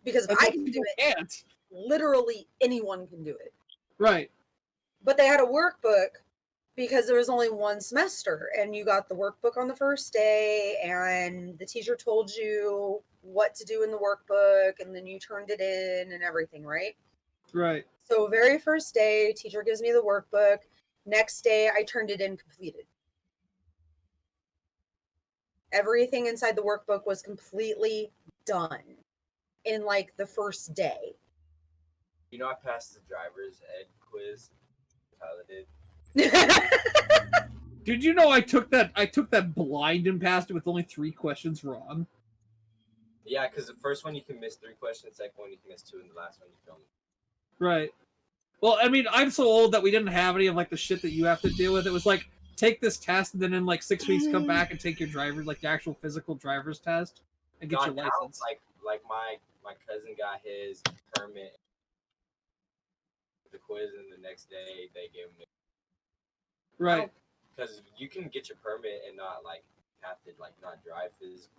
Because if And I most can do people it, can't. literally anyone can do it. Right. But they had a workbook because there was only one semester, and you got the workbook on the first day, and the teacher told you what to do in the workbook, and then you turned it in and everything, right? Right. So very first day, teacher gives me the workbook. Next day, I turned it in completed. Everything inside the workbook was completely done in like the first day. You know, I passed the driver's ed quiz. Tyler did. Did you know I took that blind and passed it with only 3 questions wrong? Yeah, because the first one you can miss 3 questions, second one you can miss 2, and the last one you don't. Right. Well, I mean, I'm so old that we didn't have any of like the shit that you have to deal with. It was like take this test and then in like 6 weeks come back and take your driver's like the actual physical driver's test and get your Not now, license. like my cousin got his permit, the quiz, and the next day they gave him. Right. Because you can get your permit and not like have to like not drive physically.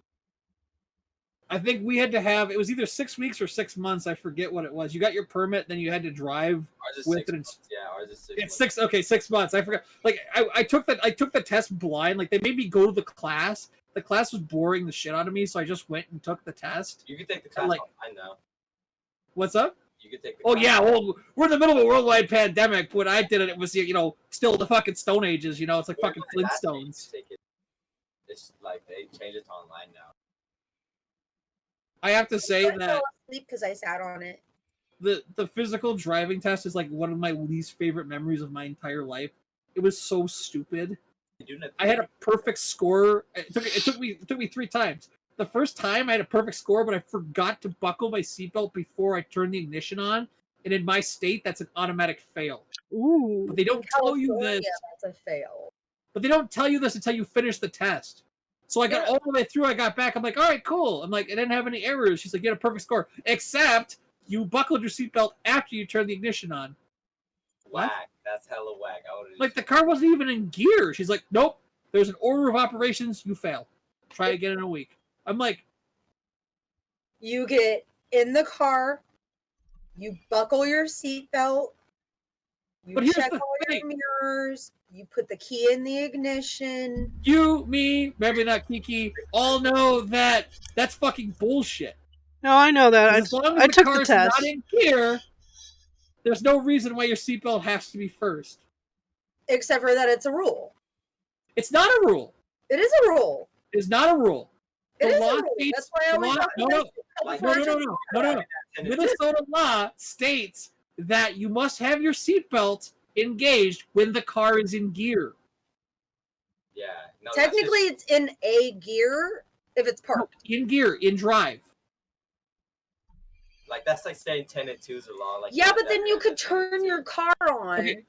I think we had to have it was either 6 weeks or 6 months. I forget what it was. You got your permit, then you had to drive. Ours is With 6 it, months. Yeah, ours is 6 It's months. 6. Okay, 6 months. I forgot. Like I took the test blind. Like they made me go to the class. The class was boring the shit out of me, so I just went and took the test. You can take the class like- online now. What's up? You can take the Oh class. yeah, well we're in the middle of a worldwide pandemic. When I did it, it was still the fucking Stone Ages. It's like fucking Whatever the last day you Flintstones. take it, it's like they changed it to online now. I have to say I that fell asleep because I sat on it. the physical driving test is like one of my least favorite memories of my entire life. It was so stupid. They do that- I had a perfect score. It took me 3 times. The first time I had a perfect score, but I forgot to buckle my seatbelt before I turned the ignition on. And in my state, that's an automatic fail. Ooh. But they don't tell you this. That's a fail. But they don't tell you this until you finish the test. So I got all the way through. I got back. I'm like, all right, cool. I'm like, I didn't have any errors. She's like, you had a perfect score, except you buckled your seatbelt after you turned the ignition on. whack. That's hella whack. I would Like the car wasn't even in gear. She's like, nope. There's an order of operations. You fail. Try again in a week. I'm like, You get in the car, you buckle your seatbelt, you But here's check the all thing. your mirrors, you put the key in the ignition. you, me, maybe not Kiki, all know that that's fucking bullshit. No, I know that. 'Cause as long as I the took the car's test. not in gear, there's no reason why your seatbelt has to be first. Except for that it's a rule. It's not a rule. It is a rule. It's not a rule. It The is law a rule. states- That's why I the always law- got no, my no, seatbelt like, before I No. took the car. Minnesota law states that you must have your seatbelt engaged when the car is in gear. Yeah. No, that's Technically, it's in a gear if it's parked. In gear, in drive. that's like saying 10 and 2 is a law. Like Yeah, but that- then you could that's turn your car on. Okay,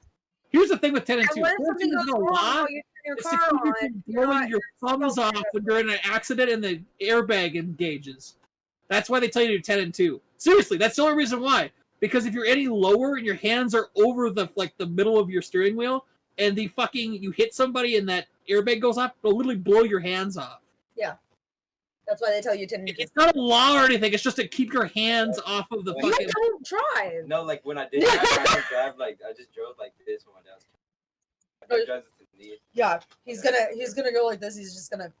Here's the thing with 10 and 2. And when 10 and 2 something is goes no wrong law. while you turn your It's car to keep you on, from you're blowing not- your thumbs supposed off to. when you're in an accident and the airbag engages. That's why they tell you to do 10 and 2. Seriously, that's the only reason why. Because if you're any lower and your hands are over the middle of your steering wheel and you hit somebody and that airbag goes off, it'll literally blow your hands off. That's why they tell you to. It's not a law or anything. It's just to keep your hands off of the You fucking. don't drive. No, like when I did drive, I just drove like this when I was. I drove to the- Yeah, he's gonna go like this. He's just gonna.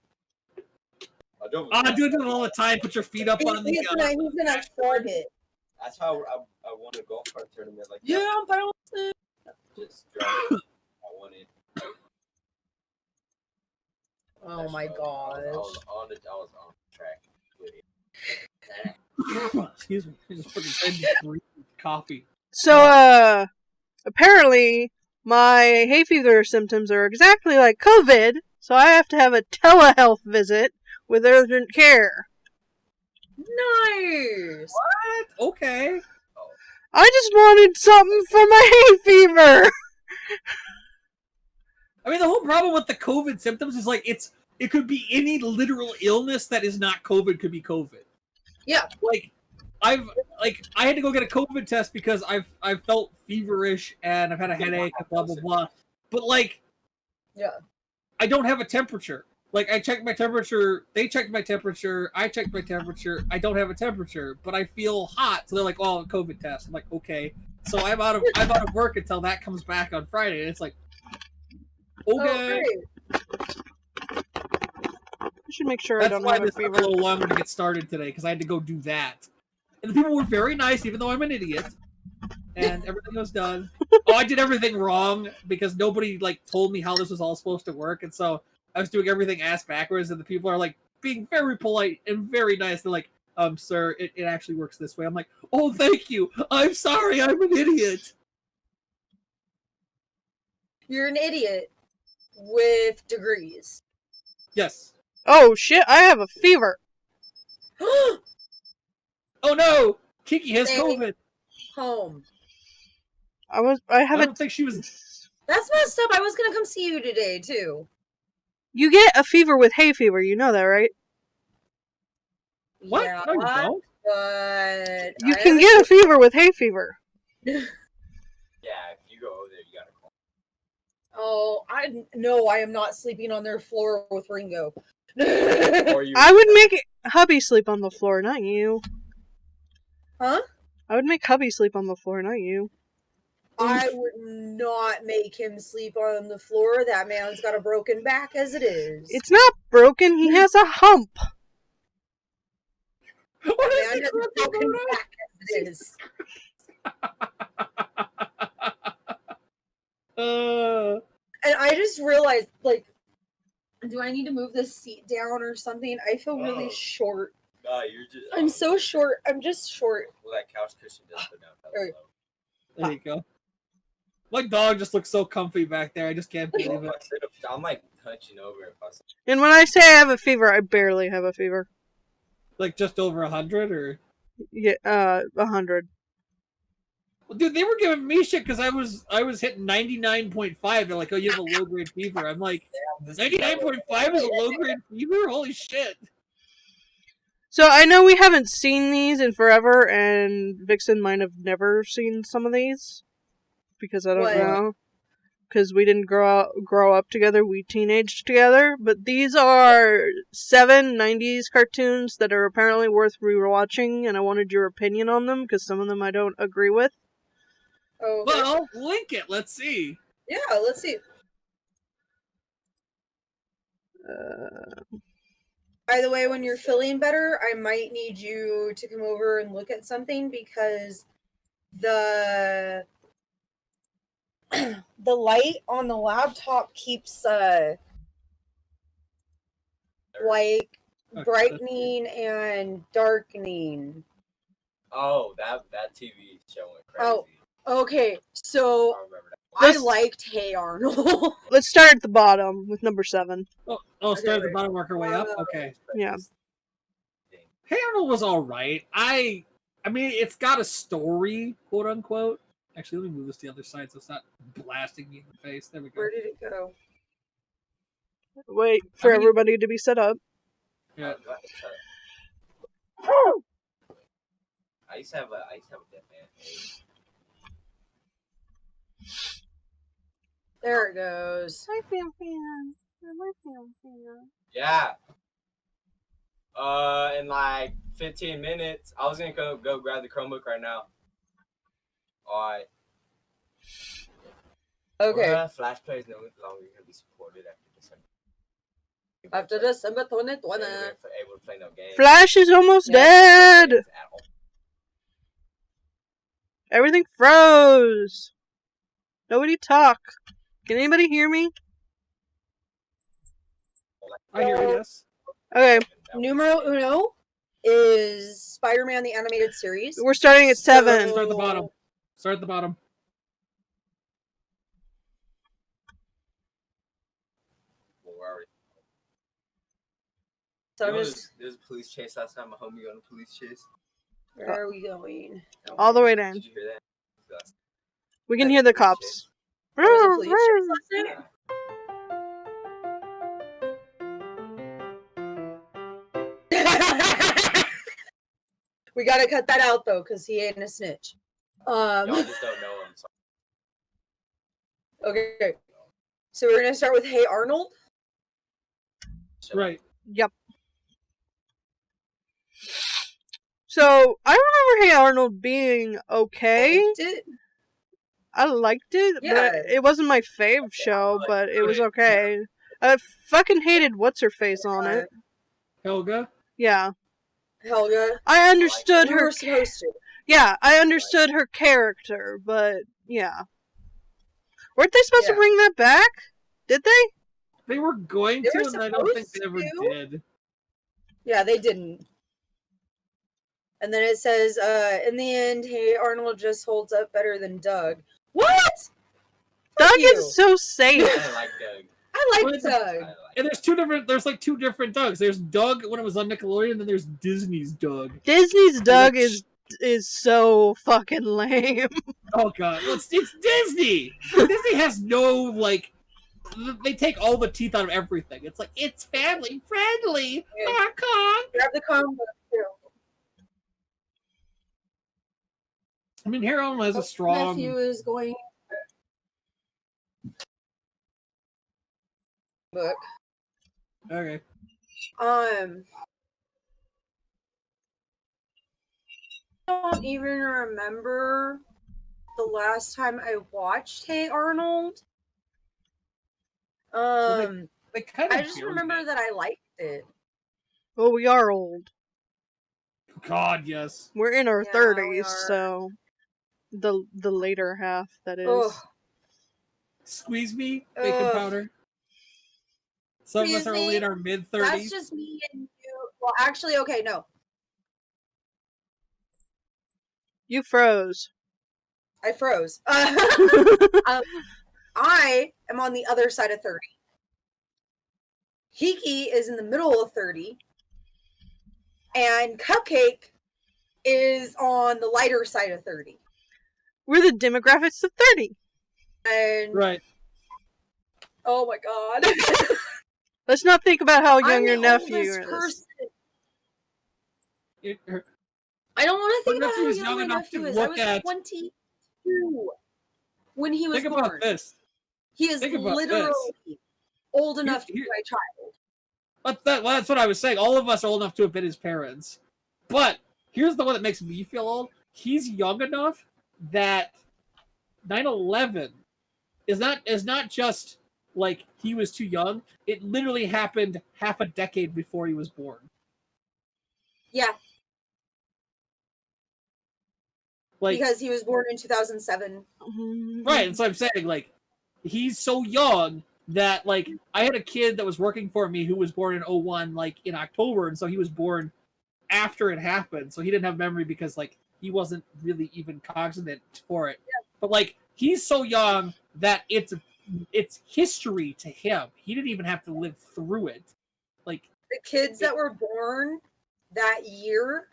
I drove. I do it all the time. Put your feet up on the. He's gonna shrug it. That's how I won a golf cart tournament. Like Yeah, I'm fine with it. just drive. I won it. Oh my I gosh. was on track with it. Excuse me. I just fucking said green coffee. So, apparently, my hay fever symptoms are exactly like COVID, so I have to have a telehealth visit with urgent care. Nice. What? Okay. I just wanted something for my hay fever! I mean, the whole problem with the COVID symptoms is like it could be any literal illness that is not COVID could be COVID. Yeah. Like I had to go get a COVID test because I've felt feverish and I've had a headache and blah blah blah. But like, Yeah. I don't have a temperature. Like I checked my temperature, they checked my temperature, I checked my temperature. I don't have a temperature, but I feel hot. So they're like, "Oh, COVID test." I'm like, "Okay." So I'm out of work until that comes back on Friday. And it's like, okay. Oh, I should make sure I That's don't why have a this took a fever. little longer to get started today, because I had to go do that. And the people were very nice, even though I'm an idiot. And everything was done. Oh, I did everything wrong because nobody told me how this was all supposed to work, and so I was doing everything ass backwards. And the people are being very polite and very nice. They're like, "Sir, it actually works this way." I'm like, "Oh, thank you. I'm sorry. I'm an idiot." You're an idiot with degrees. Yes. Oh shit, I have a fever! Oh no, Kiki has Thank- COVID. Home. I have I a... don't think she was. That's messed up. I was gonna come see you today too. You get a fever with hay fever, you know that, right? What? Yeah, No, you don't. but You can get a fever with hay fever. Yeah, if you go over there, you gotta call. Oh, I am not sleeping on their floor with Ringo. Or you. I would make hubby sleep on the floor, not you. Huh? I would make hubby sleep on the floor, not you. I would not make him sleep on the floor. That man's got a broken back as it is. It's not broken, he has a hump. What That is man the has a crap broken going on? back as it is. And I just realized, do I need to move this seat down or something? I feel really short. Nah, you're just. I'm so short. I'm just short. Well, that couch cushion does go down. Alright. There you go. My dog just looks so comfy back there. I just can't believe If it. I sit up, I'm touching over if I sit. And when I say I have a fever, I barely have a fever. Just over 100, or 100. well, dude, they were giving me shit because I was hitting 99.5. They're like, "Oh, you have a low grade fever." I'm like, 99.5 is a low grade fever? Holy shit! So I know we haven't seen these in forever, and Vixen might have never seen some of these. Because I don't What? know. Because we didn't grow up together, we teenaged together. But these are 7 90s cartoons that are apparently worth rewatching, and I wanted your opinion on them, because some of them I don't agree with. Oh, Well, link it. Let's see. yeah, let's see. By the way, when you're feeling better, I might need you to come over and look at something because the light on the laptop keeps Okay, brightening and darkening. Oh, that TV show went crazy. Oh. Okay, so I remember that. I liked Hey Arnold. Let's start at the bottom with number 7. Oh, start at the bottom, work our way up. Okay. Yeah. Hey Arnold was all right. I mean, it's got a story, quote unquote. Actually, let me move this to the other side so it's not blasting me in the face. There we go. Where did it go? Wait for I mean- everybody to be set up. Yeah. I used to have a dead man. There it goes. Yeah. In 15 minutes, I was gonna go grab the Chromebook right now. Alright. Okay. Flash Play is no longer gonna be supported after December. After December 2020. Able to play no games. Flash is almost Yeah. dead! At all. Everything froze. Nobody talk. Can anybody hear me? I hear you, yes. Okay, Numero uno is Spider-Man the Animated Series. we're starting at 7. Start at the bottom. Start at the bottom. Well, we're already. So You I'm know, just, there's a police chase last time. My homie got on a police chase. where are we going? All the way down. Did you hear that? We can hear the cops. There was a police chase last night? We gotta cut that out though, because he ain't a snitch. Y'all just don't know him. So Okay. So we're gonna start with Hey Arnold. Right. Yep. So, I remember Hey Arnold being okay. Liked it. I liked it, Yeah. but it wasn't my fave show, but it was okay. I fucking hated What's-Her-Face on it. Helga? Yeah. Helga. I understood We her... were supposed to. Yeah, I understood her character, but yeah. Weren't they supposed to Yeah. bring that back? Did they? They were going They to, were and I don't think they supposed ever to. did. Yeah, they didn't. And then it says, in the end, Hey Arnold just holds up better than Doug. What? Doug Fuck you. is so safe. I like Doug. I Well, like it's a- Doug. And there's like two different Dougs. There's Doug when it was on Nickelodeon, and then there's Disney's Doug. Disney's Doug is so fucking lame. Oh god, well, it's Disney! Disney has no, like, they take all the teeth out of everything. It's like, it's family friendly! Yeah. Honk. Grab the combo too. I mean, Harold has a strong... Nephew is going. Book. Okay. I don't even remember the last time I watched Hey Arnold. They kind of I just remember that I liked it. Well, we are old. God, yes. We're in our Yeah, we 30s, are. so the later half, that is. Ugh. Squeeze me, baking Ugh. powder. Some of us Squeeze are only me? in our mid-30s. That's just me and you. Well, actually, okay, no. You froze. I froze. I am on the other side of 30. Kiki is in the middle of 30. And Cupcake is on the lighter side of 30. We're the demographics of 30. And Right. oh my god. Let's not think about how young I'm your the nephew oldest is. person. Her I don't want to think Her about how nephew is young young my enough nephew to is. I look was at- 22 when he was Think born. about this. He is Think about literally old enough to be Here- my child. Well, that's what I was saying. All of us are old enough to have been his parents. But here's the one that makes me feel old. He's young enough that 9/11 is not just like he was too young. It literally happened half a decade before he was born. Yeah, Like, because he was born in 2007. right, that's what I'm saying. Like, he's so young that, like, I had a kid that was working for me who was born in 01, like, in October, and so he was born after it happened. So he didn't have memory because, like, he wasn't really even cognizant for it. Yeah. But, like, he's so young that it's history to him. He didn't even have to live through it. Like, The kids that were born that year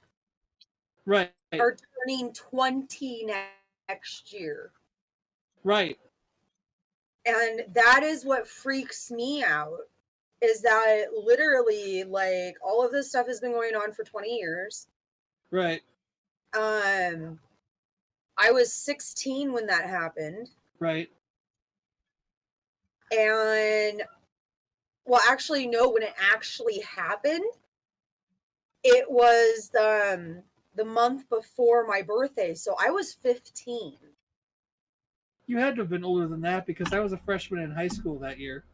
right, are turning 20 next year. right. And that is what freaks me out, is that literally, like, all of this stuff has been going on for 20 years. Right, I was 16 when that happened. right. And, well, actually, no, when it actually happened, it was the month before my birthday. So I was 15. You had to have been older than that because I was a freshman in high school that year.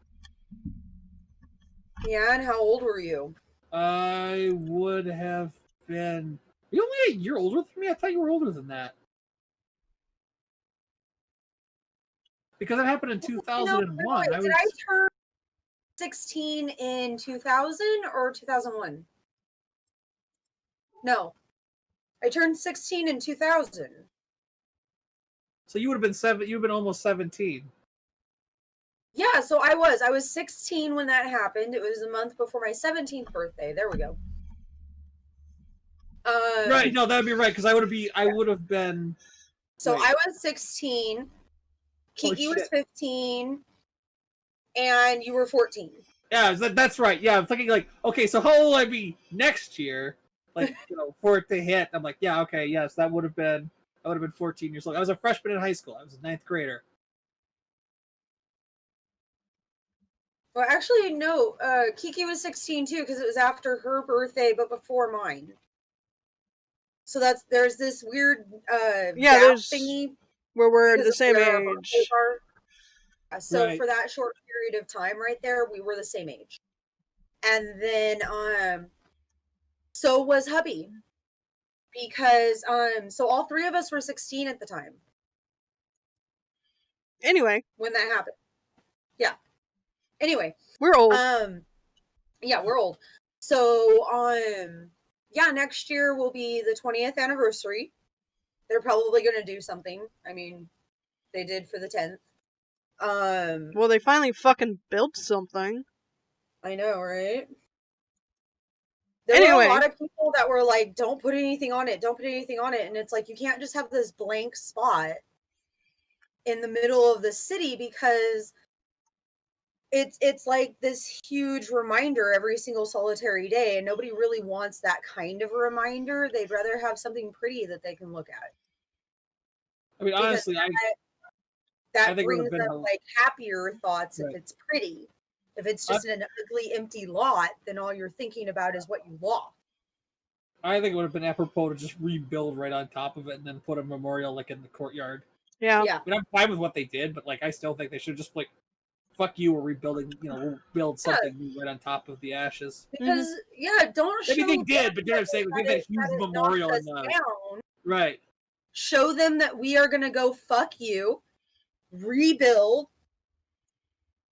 Yeah, and how old were you? I would have been... Are you only a year older than me? I thought you were older than that. Because it happened in No, 2001. did I turn 16 in 2000 or 2001? No. I turned 16 in 2000. So you would have been you've been almost 17. Yeah, so I was 16 when that happened. It was a month before my 17th birthday. There we go. Right, no, that'd be right, because I would have been. So right. I was 16, Kiki was shit. 15, and you were 14. Yeah, that's right. Yeah, I'm thinking like, okay, so how old will I be next year? Like, for it to hit. I'm like, yeah, okay, yes, I would have been 14 years old. I was a freshman in high school. I was a 9th grader. Well, actually, no. Kiki was 16 too, because it was after her birthday, but before mine. So there's this weird gap there's thingy where we're because the of same where our birthdays age. are. So Right. for that short period of time, right there, we were the same age. And then, so was hubby, because so all three of us were 16 at the time Anyway, when that happened. Yeah. Anyway. we're old. Yeah, we're old. So, yeah, next year will be the 20th anniversary. They're probably going to do something. I mean, they did for the 10th. Well, they finally fucking built something. I know, right? There were Anyway. a lot of people that were like, don't put anything on it. Don't put anything on it. And it's like, you can't just have this blank spot in the middle of the city, because it's like this huge reminder every single solitary day, and nobody really wants that kind of a reminder. They'd rather have something pretty that they can look at. I mean, Because honestly, that I think it brings would've been up like happier thoughts Right. if it's pretty. If it's just an ugly, empty lot, then all you're thinking about is what you lost. I think it would have been apropos to just rebuild right on top of it and then put a memorial like in the courtyard. Yeah. Yeah. I mean, I'm fine with what they did, but like, I still think they should just like, fuck you, we're rebuilding. We'll build something new right on top of the ashes. Because yeah, don't Maybe show they them did, but you know what I'm saying? Like, that that it- huge that it memorial knocked in us the down. right. Show them that we are gonna go fuck you, rebuild,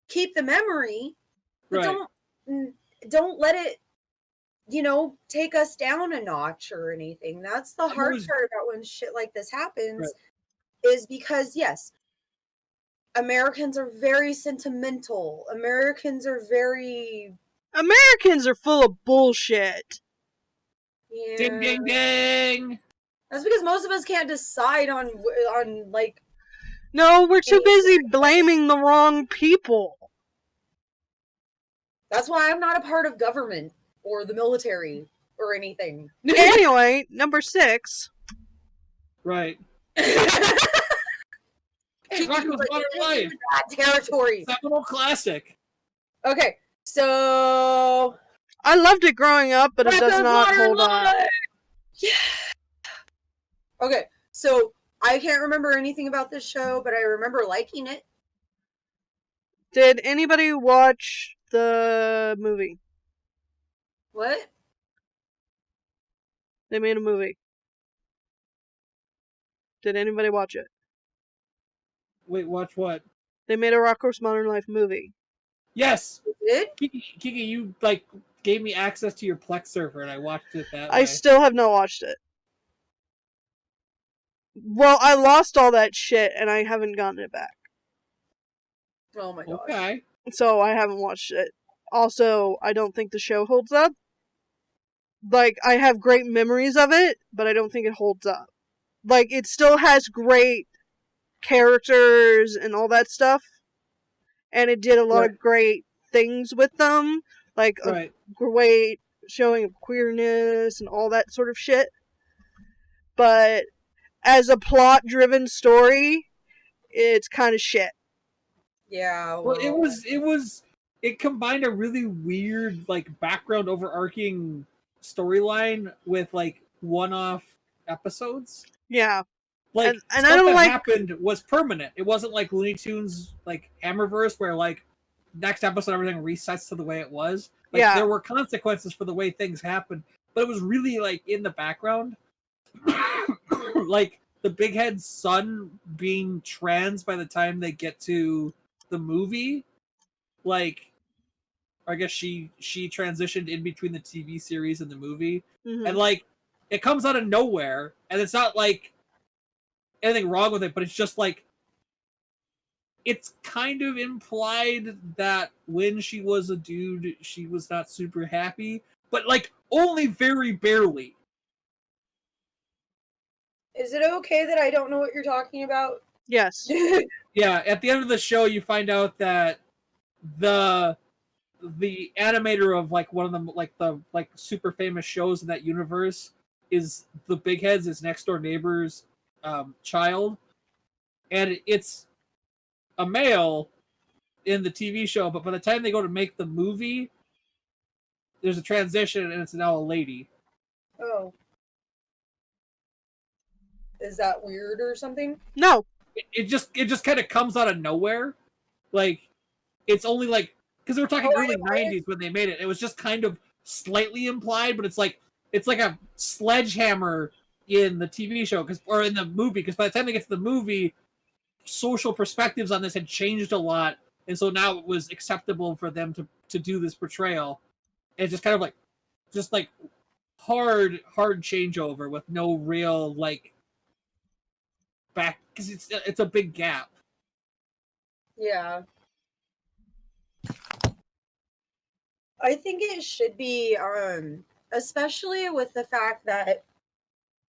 keep the memory, but don't let it, take us down a notch or anything. That's the hard part about when shit like this happens, is because yes, Americans are very sentimental. Americans are full of bullshit. yeah. Ding ding ding. That's because most of us can't decide on like. No, we're too busy blaming the wrong people. That's why I'm not a part of government or the military or anything. Anyway, number 6. Right. Hey, Rocco's Modern Life. Territory. Seminal classic. Okay, so I loved it growing up, but it does not hold up. Yeah. Okay, so I can't remember anything about this show, but I remember liking it. Did anybody watch the movie? What? They made a movie. Did anybody watch it? Wait, watch what? They made a Rocko's Modern Life movie. Yes. You did? Kiki, you like gave me access to your Plex server, and I watched it that way. I still have not watched it. Well, I lost all that shit, and I haven't gotten it back. Oh my god. Okay. So I haven't watched it. Also, I don't think the show holds up. Like, I have great memories of it, but I don't think it holds up. Like, it still has great characters and all that stuff. And it did a lot of great things with them. Like, a great showing of queerness and all that sort of shit. But as a plot-driven story, it's kind of shit. Yeah. Well, it combined a really weird, like, background overarching storyline with, like, one-off episodes. Yeah. Like, and stuff I don't that like... happened was permanent. It wasn't like Looney Tunes, like, Hammerverse, where, like, next episode everything resets to the way it was. Like, Yeah. there were consequences for the way things happened, but it was really, like, in the background. Like, the big head's son being trans by the time they get to the movie. Like, I guess she transitioned in between the TV series and the movie. Mhm. And like, it comes out of nowhere, and it's not like anything wrong with it, but it's just like, it's kind of implied that when she was a dude, she was not super happy, but like only very barely. Is it okay that I don't know what you're talking about? Yes. Yeah, at the end of the show, you find out that the animator of like one of them, like the super famous shows in that universe, is the Big Head's his next door neighbor's child, and it's a male in the TV show, but by the time they go to make the movie, there's a transition and it's now a lady. Oh. Is that weird or something? No. It just kind of comes out of nowhere. Like, it's only like, because we're talking early 90s when they made it. It was just kind of slightly implied, but it's like a sledgehammer in the TV show or in the movie, because by the time they get to the movie, social perspectives on this had changed a lot, and so now it was acceptable for them to do this portrayal. And it's just kind of like hard changeover with no real like back, because it's a big gap. Yeah. I think it should be, especially with the fact that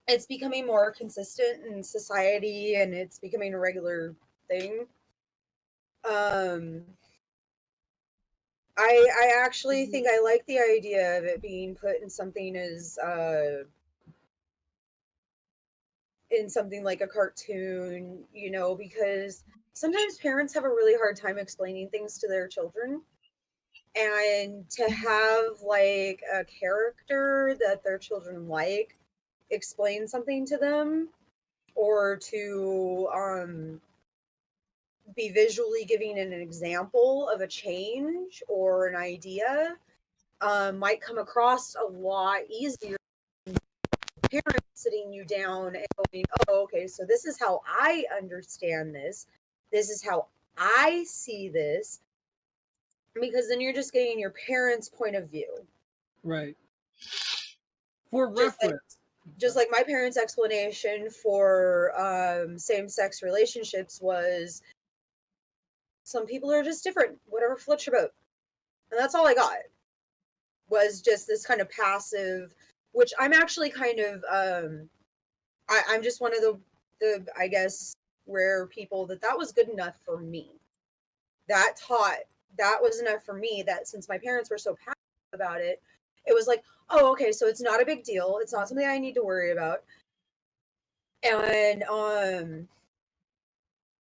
it's becoming more consistent in society and it's becoming a regular thing. I actually think I like the idea of it being put in something as in something like a cartoon, you know, because sometimes parents have a really hard time explaining things to their children. And to have like a character that their children like explain something to them, or to be visually giving an example of a change or an idea, might come across a lot easier than parents sitting you down and going, oh, okay, so this is how I understand this. This is how I see this. Because then you're just getting your parents' point of view. Right. For Just reference. Just like my parents' explanation for same-sex relationships was, some people are just different, whatever floats your boat. And that's all I got. Was just this kind of passive, which I'm actually kind of, I'm just one of the I guess, rare people that was good enough for me. That was enough for me, that since my parents were so passionate about it, it was like, oh, okay, so it's not a big deal. It's not something I need to worry about. And,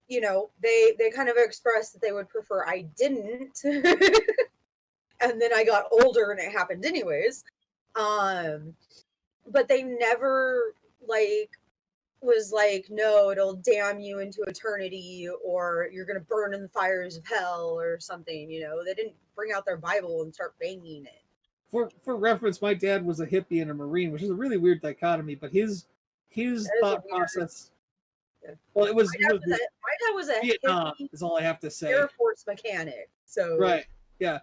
you know, they kind of expressed that they would prefer I didn't. And then I got older and it happened anyways. But they never, like, was like, no, it'll damn you into eternity, or you're gonna burn in the fires of hell or something, you know. They didn't bring out their Bible and start banging it. For reference, my dad was a hippie and a Marine, which is a really weird dichotomy, but his thought process. Yeah. Well, it was my dad was a Vietnam hippie is all I have to say. Air Force mechanic. So Right. Yeah.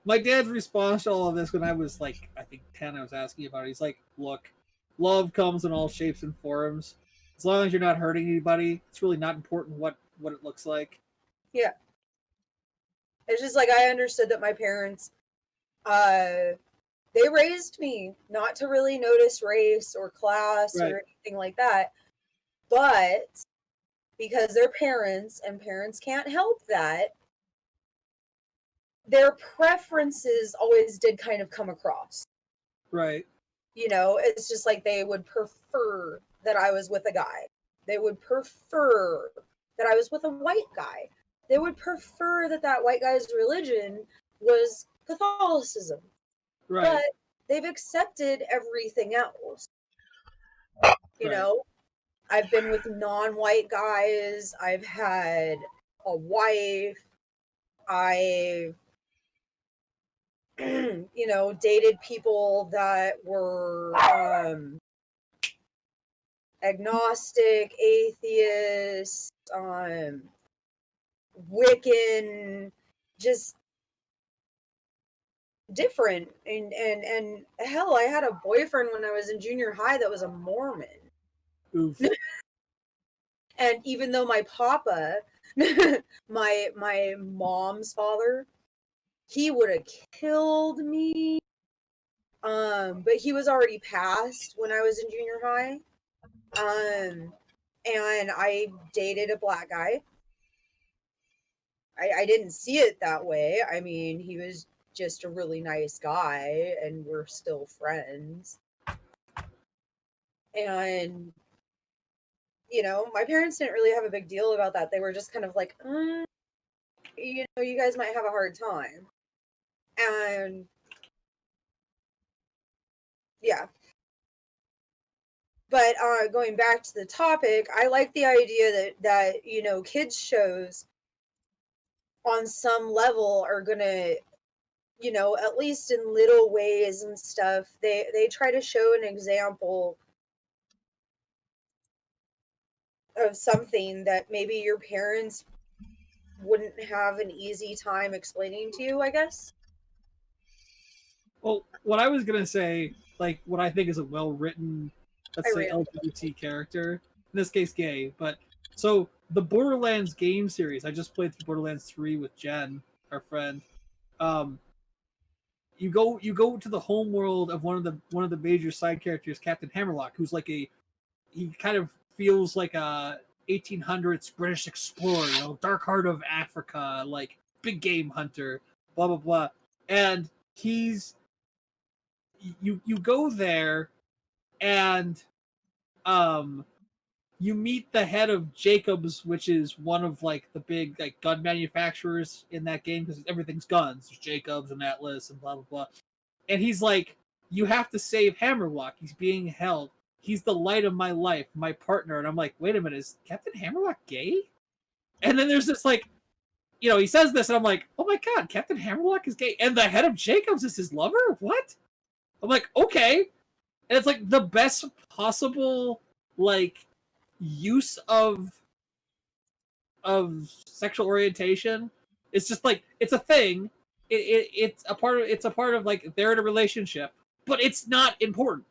My dad's response to all of this when I was like, I think 10, I was asking about it. He's like, look, love comes in all shapes and forms. As long as you're not hurting anybody, it's really not important what it looks like. Yeah. It's just like, I understood that my parents, they raised me not to really notice race or class or anything like that. But because they're parents and parents can't help that, their preferences always did kind of come across. Right. You know, it's just like they would prefer that I was with a guy. They would prefer that I was with a white guy. They would prefer that white guy's religion was Catholicism. Right. But they've accepted everything else. You know, I've been with non-white guys. I've had a wife. I've, you know, dated people that were agnostic, atheist, Wiccan, just different. And hell, I had a boyfriend when I was in junior high that was a Mormon. Oof. And even though my papa, my mom's father, he would have killed me. But he was already passed when I was in junior high. And I dated a black guy. I didn't see it that way. I mean, he was just a really nice guy, and we're still friends. And, you know, my parents didn't really have a big deal about that. They were just kind of like, you know, you guys might have a hard time. And, yeah. But going back to the topic, I like the idea that you know, kids shows on some level are gonna, you know, at least in little ways and stuff, they try to show an example of something that maybe your parents wouldn't have an easy time explaining to you, I guess. Well, what I was gonna say, like, what I think is a well-written, let's say, Real. LGBT character, in this case, gay. But so the Borderlands game series, I just played through Borderlands 3 with Jen, our friend. You go to the home world of one of the major side characters, Captain Hammerlock, who's like he kind of feels like a 1800s British explorer, you know, dark heart of Africa, like big game hunter, blah blah blah, and he's you go there and you meet the head of Jacobs, which is one of like the big like gun manufacturers in that game, because everything's guns. There's Jacobs and Atlas and blah blah blah. And he's like, you have to save Hammerlock. He's being held. He's the light of my life, my partner. And I'm like, wait a minute, is Captain Hammerlock gay? And then there's this like, you know, he says this, and I'm like, oh my god, Captain Hammerlock is gay, and the head of Jacobs is his lover? What? I'm like, okay. And it's like the best possible like use of sexual orientation. It's just like it's a thing. It's a part of like they're in a relationship, but it's not important.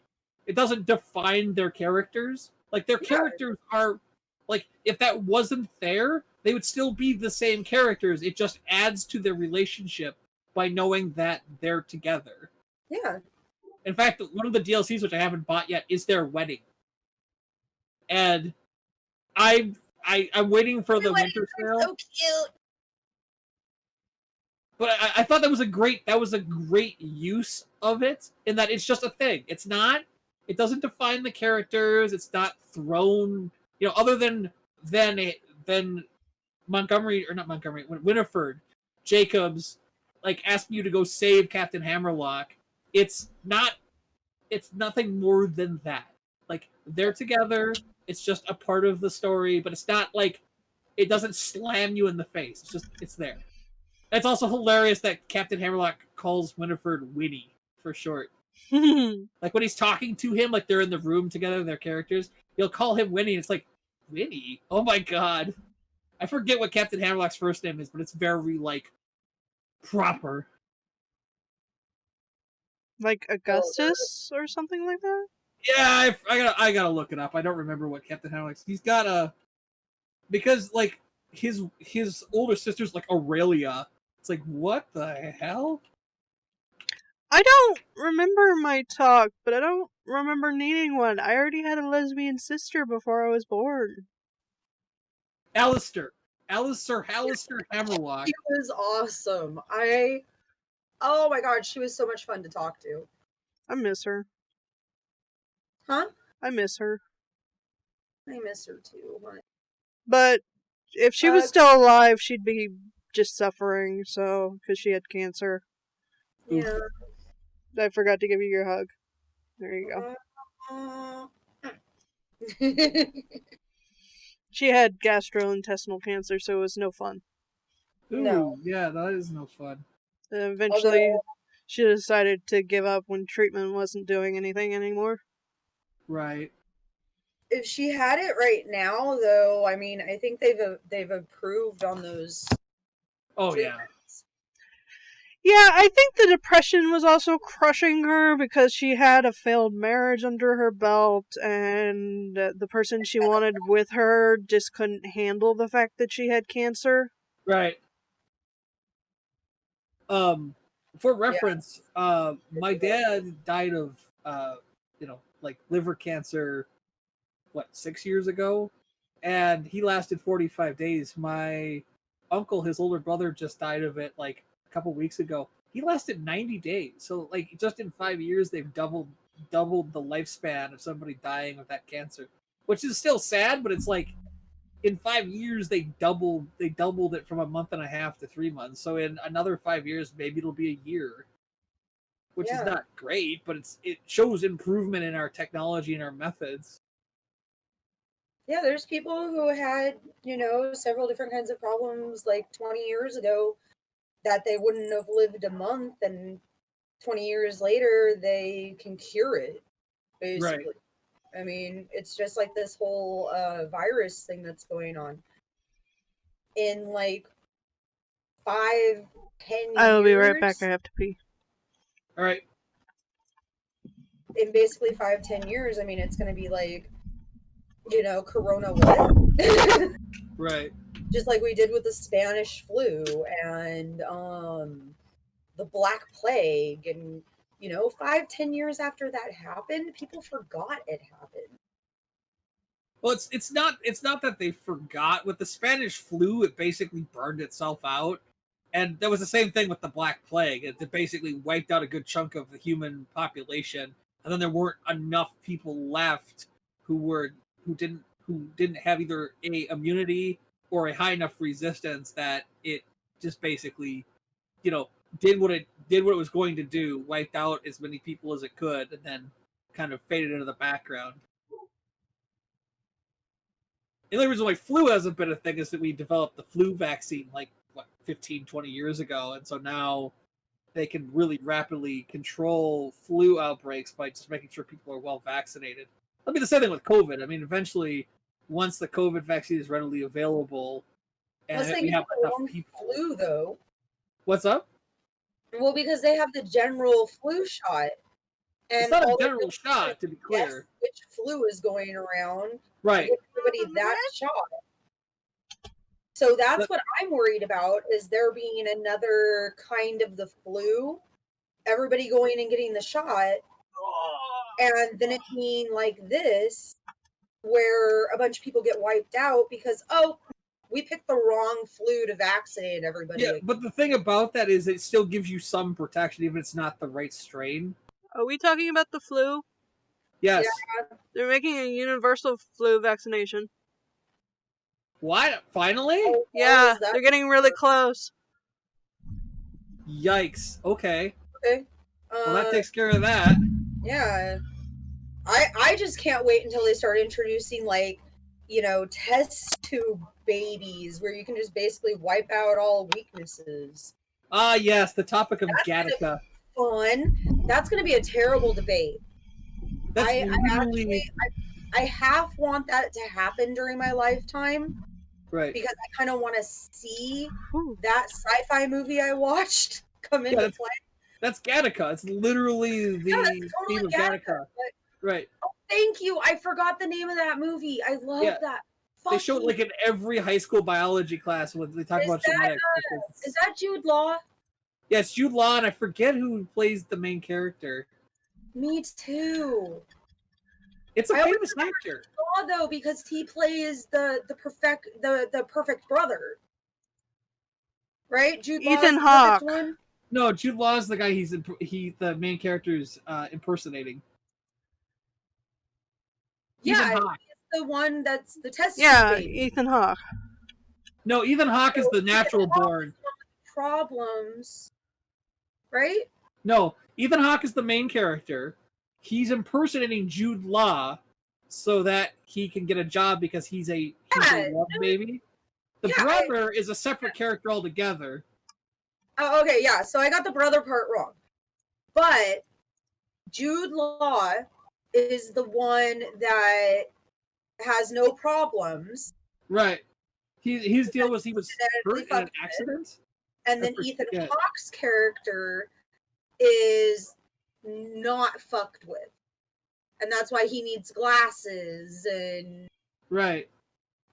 It doesn't define their characters. Like their characters are like if that wasn't there, they would still be the same characters. It just adds to their relationship by knowing that they're together. Yeah. In fact, one of the DLCs which I haven't bought yet is their wedding, and I'm waiting for the winter sale. So cute. But I thought that was a great use of it, in that it's just a thing. It doesn't define the characters. It's not thrown, you know, other than Winifred Jacobs like asking you to go save Captain Hammerlock. It's nothing more than that. Like they're together. It's just a part of the story, but it's not like it doesn't slam you in the face. It's there. It's also hilarious that Captain Hammerlock calls Winifred Winnie for short. Like when he's talking to him, like they're in the room together, their characters, he'll call him Winnie, and it's like, Winnie? Oh my god. I forget what Captain Hammerlock's first name is, but it's very, like, proper. Like Augustus or something like that? Yeah, I gotta look it up. I don't remember what Captain Hammerlock's. He's got a... Because, like, his older sister's, like, Aurelia. It's like, what the hell? I don't remember my talk, but I don't remember needing one. I already had a lesbian sister before I was born. Alistair Hammerlock. She was awesome. Oh my god, she was so much fun to talk to. I miss her. Huh? I miss her. I miss her too. But if she was still alive, she'd be just suffering, so, because she had cancer. Yeah. I forgot to give you your hug. There you go. She had gastrointestinal cancer, so it was no fun. Ooh, No. Yeah, that is no fun. And eventually, she decided to give up when treatment wasn't doing anything anymore. Right. If she had it right now, though, I mean, I think they've improved on those. Oh yeah. treatments. Yeah, I think the depression was also crushing her because she had a failed marriage under her belt, and the person she wanted with her just couldn't handle the fact that she had cancer. Right. For reference, my dad died of like liver cancer, 6 years ago, and he lasted 45 days. My uncle, his older brother, just died of it like a couple weeks ago. He lasted 90 days. So like just in 5 years, they've doubled the lifespan of somebody dying of that cancer, which is still sad, but it's like in 5 years they doubled it from a month and a half to 3 months. So in another 5 years, maybe it'll be a year, which is not great, but it shows improvement in our technology and our methods. Yeah, there's people who had, several different kinds of problems like 20 years ago that they wouldn't have lived a month, and 20 years later they can cure it, basically. Right. I mean, it's just like this whole virus thing that's going on. In like 5-10 years. I'll be right back. I have to pee. All right. In basically 5-10 years, I mean, it's going to be like, Corona what? Right. Just like we did with the Spanish flu and the Black Plague, and 5-10 years after that happened, people forgot it happened. Well, it's not that they forgot. With the Spanish flu, it basically burned itself out, and that was the same thing with the Black Plague. It basically wiped out a good chunk of the human population, and then there weren't enough people left who didn't have either a immunity or a high enough resistance that it just basically, did what it was going to do, wiped out as many people as it could, and then kind of faded into the background. The only reason why flu hasn't been a thing is that we developed the flu vaccine 15-20 years ago, and so now they can really rapidly control flu outbreaks by just making sure people are well vaccinated. That'll be the same thing with COVID. I mean, eventually, once the COVID vaccine is readily available, and we have enough people. Flu, though. What's up? Well, because they have the general flu shot. And it's not a general shot, to be clear. Which flu is going around. Right. Everybody that shot. So that's what I'm worried about, is there being another kind of the flu. Everybody going and getting the shot. And then it being like this, where a bunch of people get wiped out because, we picked the wrong flu to vaccinate everybody. Yeah, but the thing about that is it still gives you some protection, even if it's not the right strain. Are we talking about the flu? Yes. Yeah. They're making a universal flu vaccination. What? Finally? Yeah, they're getting really close. Yikes. Okay. Okay. Well, that takes care of that. Yeah. I just can't wait until they start introducing, test tube babies where you can just basically wipe out all weaknesses. Ah, yes, the topic of Gattaca. Fun. That's going to be a terrible debate. I half want that to happen during my lifetime. Right. Because I kind of want to see that sci-fi movie I watched come into play. That's Gattaca. It's literally the theme of Gattaca. Right. Oh, thank you. I forgot the name of that movie. I love that. They show it in every high school biology class when they talk about genetics. Is that Jude Law? Yeah, it's Jude Law, and I forget who plays the main character. Me too. It's a famous actor. Law, though, because he plays the perfect brother. Right? Jude Law. Ethan Hawke. No, Jude Law is the guy the main character's impersonating. Yeah, he's the one that's the test. Yeah, baby. Ethan Hawke. No, Ethan Hawke is the natural born. Problems, right? No, Ethan Hawke is the main character. He's impersonating Jude Law so that he can get a job because he's a love baby. The brother is a separate character altogether. Oh, okay, yeah. So I got the brother part wrong. But Jude Law is the one that has no problems. Right. His deal was he was Genetically hurt in an fucked with. accident. And then I Ethan forget. Hawke's character is not fucked with. And that's why he needs glasses and, Right.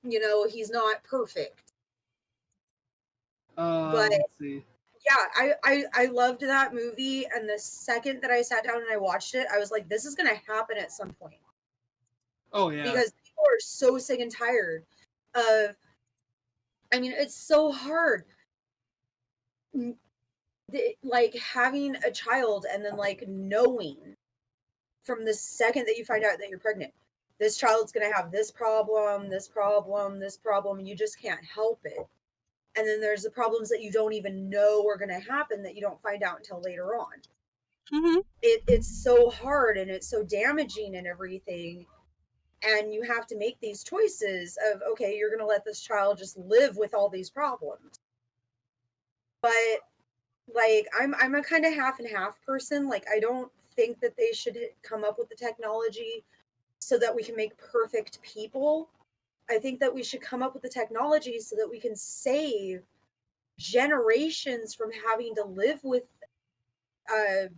you know, he's not perfect. But Let's see. yeah, I loved that movie, and the second that I sat down and I watched it, I was like, this is gonna happen at some point. Oh yeah. Because people are so sick and tired of, I mean, it's so hard. Like having a child and then like knowing from the second that you find out that you're pregnant, this child's going to have this problem, this problem, this problem, and you just can't help it. And then there's the problems that you don't even know are going to happen that you don't find out until later on. Mm-hmm. It's so hard and it's so damaging and everything. And you have to make these choices of, okay, you're going to let this child just live with all these problems. But like, I'm a kind of half and half person. Like, I don't think that they should come up with the technology so that we can make perfect people. I think that we should come up with the technology so that we can save generations from having to live with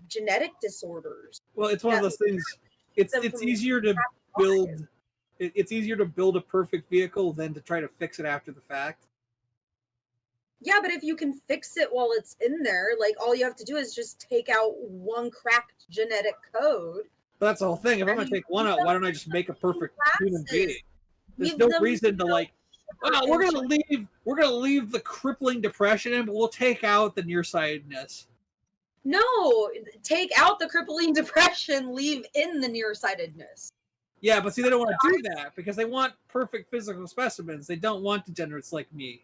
genetic disorders. Well, it's one of those things. It's easier to build. It's easier to build a perfect vehicle than to try to fix it after the fact. Yeah, but if you can fix it while it's in there, like all you have to do is just take out one cracked genetic code. That's the whole thing. If I'm gonna take one out, why don't I just make a perfect human being? There's Give no them reason to like. Well, we're gonna leave the crippling depression in, but we'll take out the nearsightedness. No, take out the crippling depression, leave in the nearsightedness. Yeah, but see, they don't want to do that because they want perfect physical specimens. They don't want degenerates like me.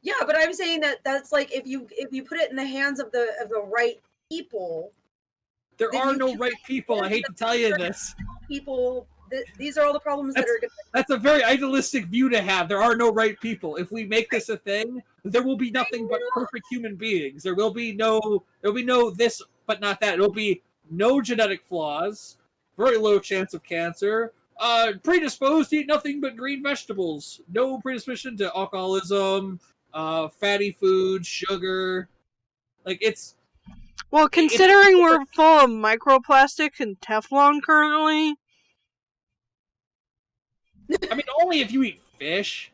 Yeah, but I'm saying that that's like if you put it in the hands of the right people. There are no right people. I hate to tell you this. People, these are all the problems that are going to... That's a very idealistic view to have. There are no right people. If we make this a thing, there will be nothing but perfect human beings. There will be no this, but not that. It will be no genetic flaws, very low chance of cancer, predisposed to eat nothing but green vegetables, no predisposition to alcoholism, fatty foods, sugar. Like it's. Well, considering we're full of microplastics and Teflon currently. I mean, only if you eat fish.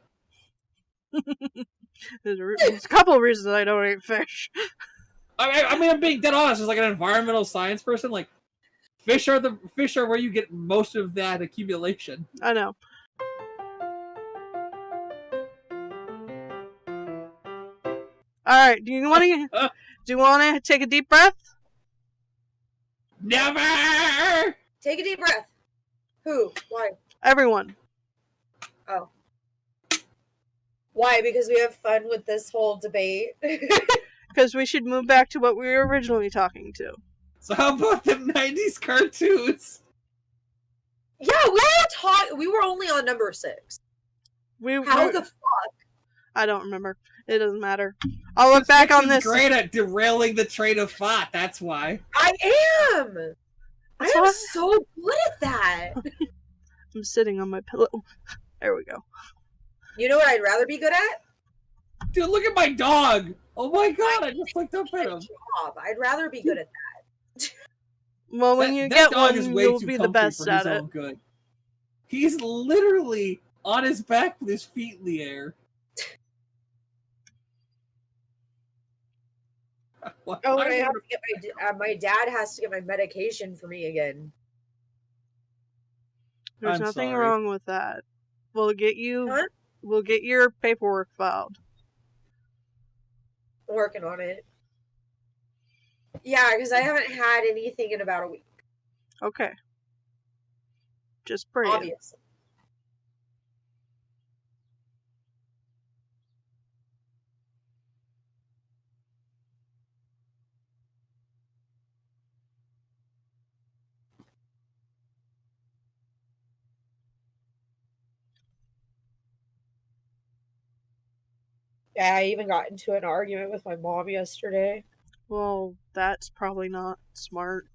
There's a couple of reasons I don't eat fish. I mean, I'm being dead honest. As like an environmental science person, like fish are where you get most of that accumulation. I know. All right. Do you want to take a deep breath? Never. Take a deep breath. Who? Why? Everyone. Oh. Why? Because we have fun with this whole debate. Because we should move back to what we were originally talking to. So how about the 90s cartoons? Yeah, we were only on number 6. How the fuck? I don't remember. It doesn't matter. I'll look back on this. Great at derailing the train of thought. That's why. I am. I am so good at that. I'm sitting on my pillow. There we go. You know what I'd rather be good at? Dude, look at my dog. Oh my god, I just looked up at him. I'd rather be good at that. Well, when you get one, you'll be the best at it. Good. He's literally on his back with his feet in the air. Oh, I have to get my dad has to get my medication for me again. There's nothing wrong with that. We'll get your paperwork filed. Working on it. Yeah, because I haven't had anything in about a week. Okay. Just pray. Obviously. Yeah, I even got into an argument with my mom yesterday. Well, that's probably not smart.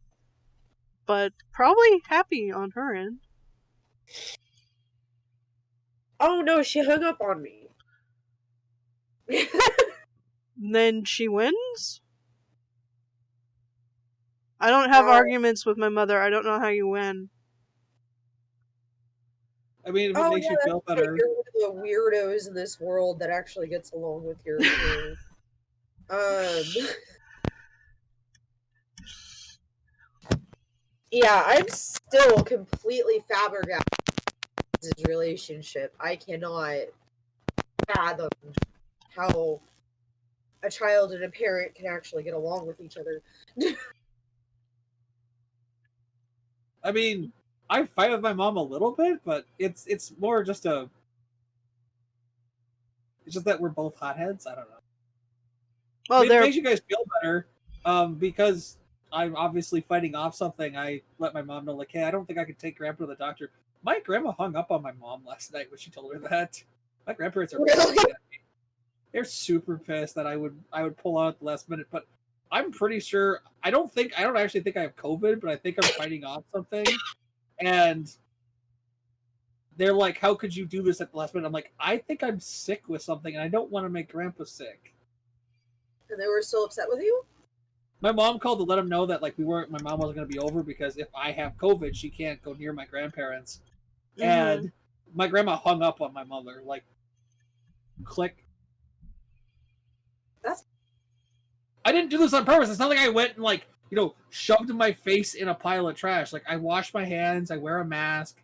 But probably happy on her end. Oh no, she hung up on me. Then she wins? I don't have arguments with my mother. I don't know how you win. I mean, if it makes you feel that's better. You're one of the weirdos in this world that actually gets along with your yeah, I'm still completely flabbergasted with this relationship. I cannot fathom how a child and a parent can actually get along with each other. I mean, I fight with my mom a little bit, but it's more just a. It's just that we're both hotheads. I don't know. Well, I mean, it makes you guys feel better, because I'm obviously fighting off something. I let my mom know, like, hey, I don't think I can take Grandpa to the doctor. My grandma hung up on my mom last night when she told her that. My grandparents are Really? pissed at me. They're super pissed that I would pull out at the last minute, but I'm pretty sure I don't actually think I have COVID, but I think I'm fighting off something. And they're like, how could you do this at the last minute? I'm like, I think I'm sick with something and I don't want to make Grandpa sick. And they were still upset with you? My mom called to let him know that like my mom wasn't going to be over because if I have COVID, she can't go near my grandparents. Mm-hmm. And my grandma hung up on my mother, like, click. I didn't do this on purpose. It's not like I went and like, shoved my face in a pile of trash. Like, I wash my hands, I wear a mask.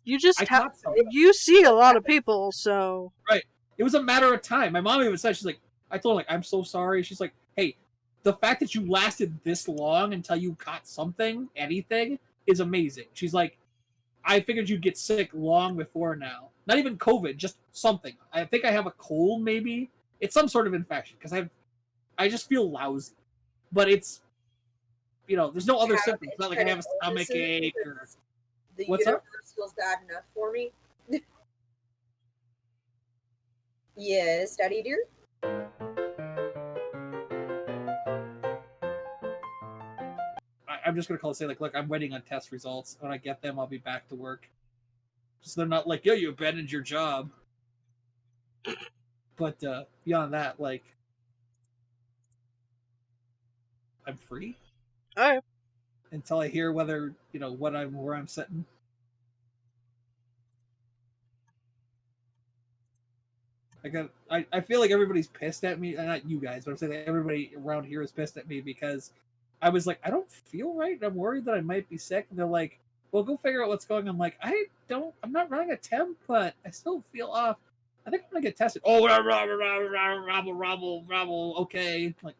You just have you see a lot of people, so right. It was a matter of time. My mom even said, she's like, I told her, like, I'm so sorry. She's like, hey, the fact that you lasted this long until you caught something, anything, is amazing. She's like, I figured you'd get sick long before now. Not even COVID, just something. I think I have a cold, maybe. It's some sort of infection because I just feel lousy. But it's, there's no other symptoms. It's not like I have a stomach ache or. The What's universe up? feels bad enough for me. Yes, Daddy dear. I'm just gonna call and say, like, look, I'm waiting on test results. When I get them, I'll be back to work. So they're not like, yo, you abandoned your job. But beyond that, like, I'm free. all right. Until I hear whether where I'm sitting. I feel like everybody's pissed at me. Not you guys, but I'm saying that everybody around here is pissed at me because I was like, I don't feel right. I'm worried that I might be sick. And they're like, well, go figure out what's going on. I'm like, I'm not running a temp, but I still feel off. I think I'm gonna get tested. Oh, rabble. Okay. Like,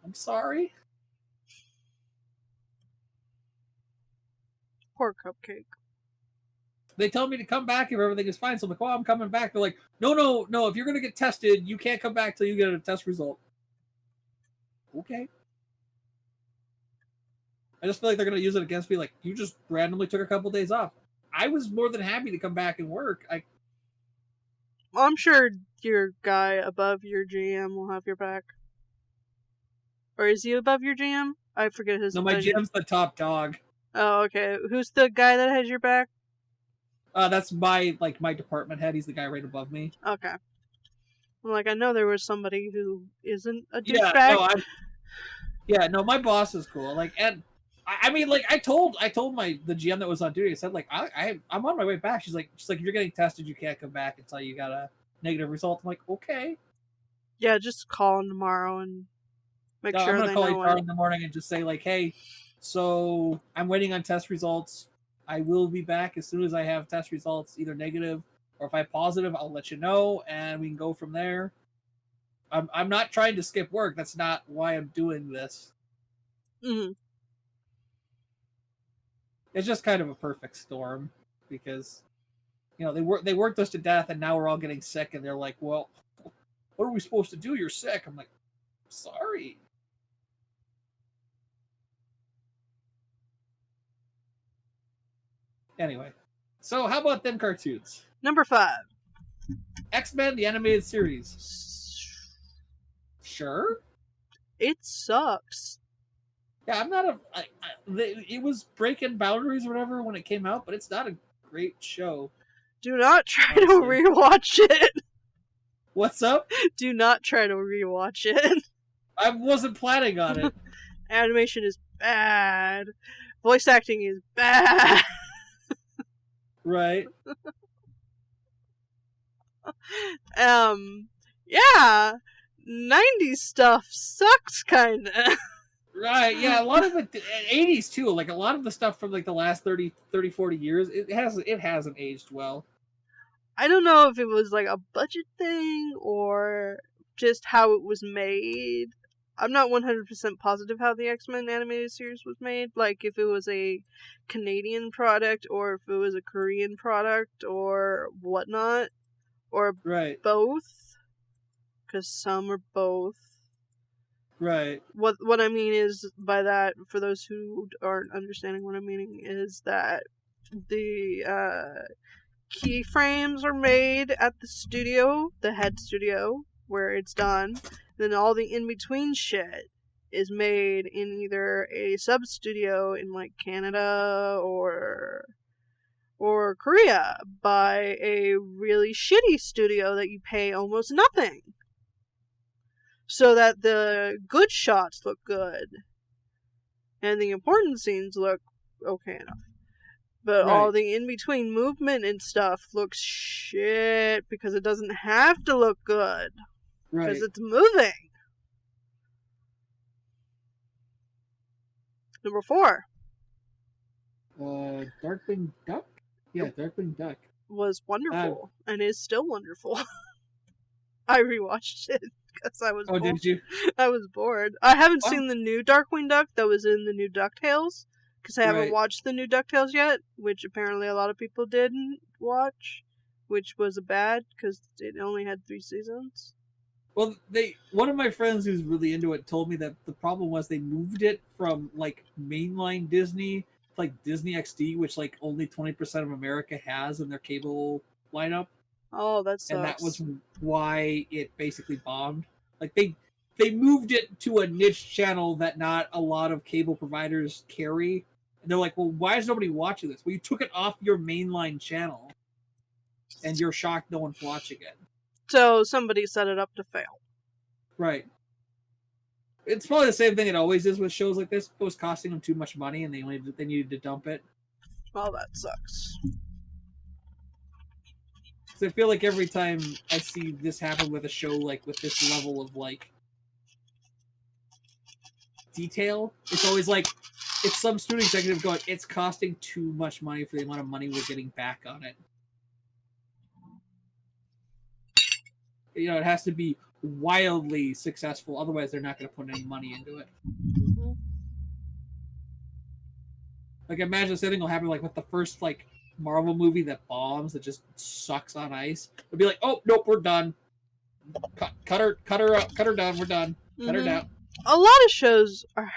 I'm sorry. Poor Cupcake. They tell me to come back if everything is fine. So I'm like, well, I'm coming back. They're like, no. If you're going to get tested, you can't come back till you get a test result. Okay. I just feel like they're going to use it against me. Like, you just randomly took a couple days off. I was more than happy to come back and work. Well, I'm sure your guy above your GM will have your back. Or is he above your GM? I forget his name. No, my GM's the top dog. Oh, okay. Who's the guy that has your back? That's my department head. He's the guy right above me. Okay. I'm like, I know there was somebody who isn't a douchebag. No, my boss is cool. Like, and I mean, like, I told the GM that was on duty. I said, like, I'm on my way back. She's like, if you're getting tested, you can't come back until you got a negative result. I'm like, okay. Yeah, just call him tomorrow and make sure I'm they gonna know call you in the morning and just say, like, hey, so I'm waiting on test results. I will be back as soon as I have test results, either negative or if I'm positive, I'll let you know, and we can go from there. I'm not trying to skip work. That's not why I'm doing this. Mm-hmm. It's just kind of a perfect storm because, they worked us to death, and now we're all getting sick, and they're like, well, what are we supposed to do? You're sick. I'm like, sorry. Anyway, so how about them cartoons? Number 5. X-Men, the animated series. Sure? It sucks. Yeah, I'm not it was breaking boundaries or whatever when it came out, but it's not a great show. Do not try to Honestly. rewatch it. What's up? Do not try to rewatch it. I wasn't planning on it. Animation is bad. Voice acting is bad. Right. Yeah. 90s stuff sucks, kinda. Right, yeah, a lot of it, 80s too, like a lot of the stuff from like the last 30, 40 years, it hasn't aged well. I don't know if it was like a budget thing or just how it was made. I'm not 100% positive how the X-Men animated series was made. Like if it was a Canadian product or if it was a Korean product or whatnot. Or Right, both. Because some are both. right, What I mean is by that, for those who aren't understanding what I'm meaning, is that the keyframes are made at the studio, the head studio, where it's done. Then all the in-between shit is made in either a sub-studio in like Canada or Korea by a really shitty studio that you pay almost nothing. So that the good shots look good. And the important scenes look okay enough. But all Right. the in-between movement and stuff looks shit because it doesn't have to look good. right. Because it's moving. Number 4 Darkwing Duck? Yeah, Darkwing Duck. was wonderful and is still wonderful. I rewatched it because I was Oh, bored. did you? I was bored. I haven't Wow. seen the new Darkwing Duck that was in the new DuckTales because I haven't Right. watched the new DuckTales yet, which apparently a lot of people didn't watch, which was bad because it only had 3 seasons. Well, one of my friends who's really into it told me that the problem was they moved it from like mainline Disney to like Disney XD, which like only 20% of America has in their cable lineup, Oh, that sucks. and that was why it basically bombed. Like they moved it to a niche channel that not a lot of cable providers carry. And they're like, well, why is nobody watching this? Well, you took it off your mainline channel, and you're shocked no one's watching it. So somebody set it up to fail. Right. It's probably the same thing it always is with shows like this. It was costing them too much money, and they needed to dump it. Well, that sucks. So I feel like every time I see this happen with a show like with this level of like detail, it's always like it's some studio executive going, "It's costing too much money for the amount of money we're getting back on it." You know, it has to be wildly successful, otherwise they're not going to put any money into it. Mm-hmm. Like, imagine the same thing will happen like with the first like Marvel movie that bombs, that just sucks on ice. It'll be like, oh nope, we're done. Cut her down. We're done. Cut her down. A lot of shows are.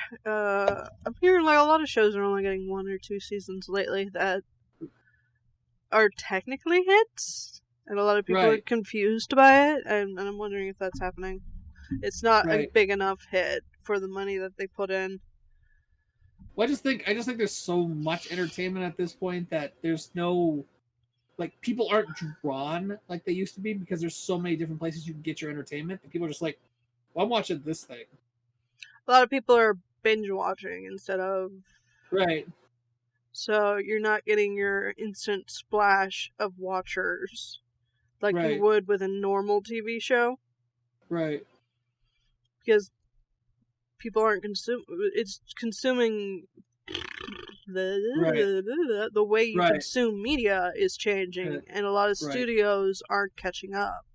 I'm hearing like a lot of shows are only getting 1 or 2 seasons lately that are technically hits, and a lot of people are Right. confused by it, and I'm wondering if that's happening. It's not a Right. big enough hit for the money that they put in. Well, I just think there's so much entertainment at this point that there's no, like, people aren't drawn like they used to be because there's so many different places you can get your entertainment that people are just like, well, I'm watching this thing. A lot of people are binge watching instead of. Right. So you're not getting your instant splash of watchers like Right. you would with a normal TV show. Right. Because people aren't consuming the way you Right. consume media is changing, Right. and a lot of Right. studios aren't catching up.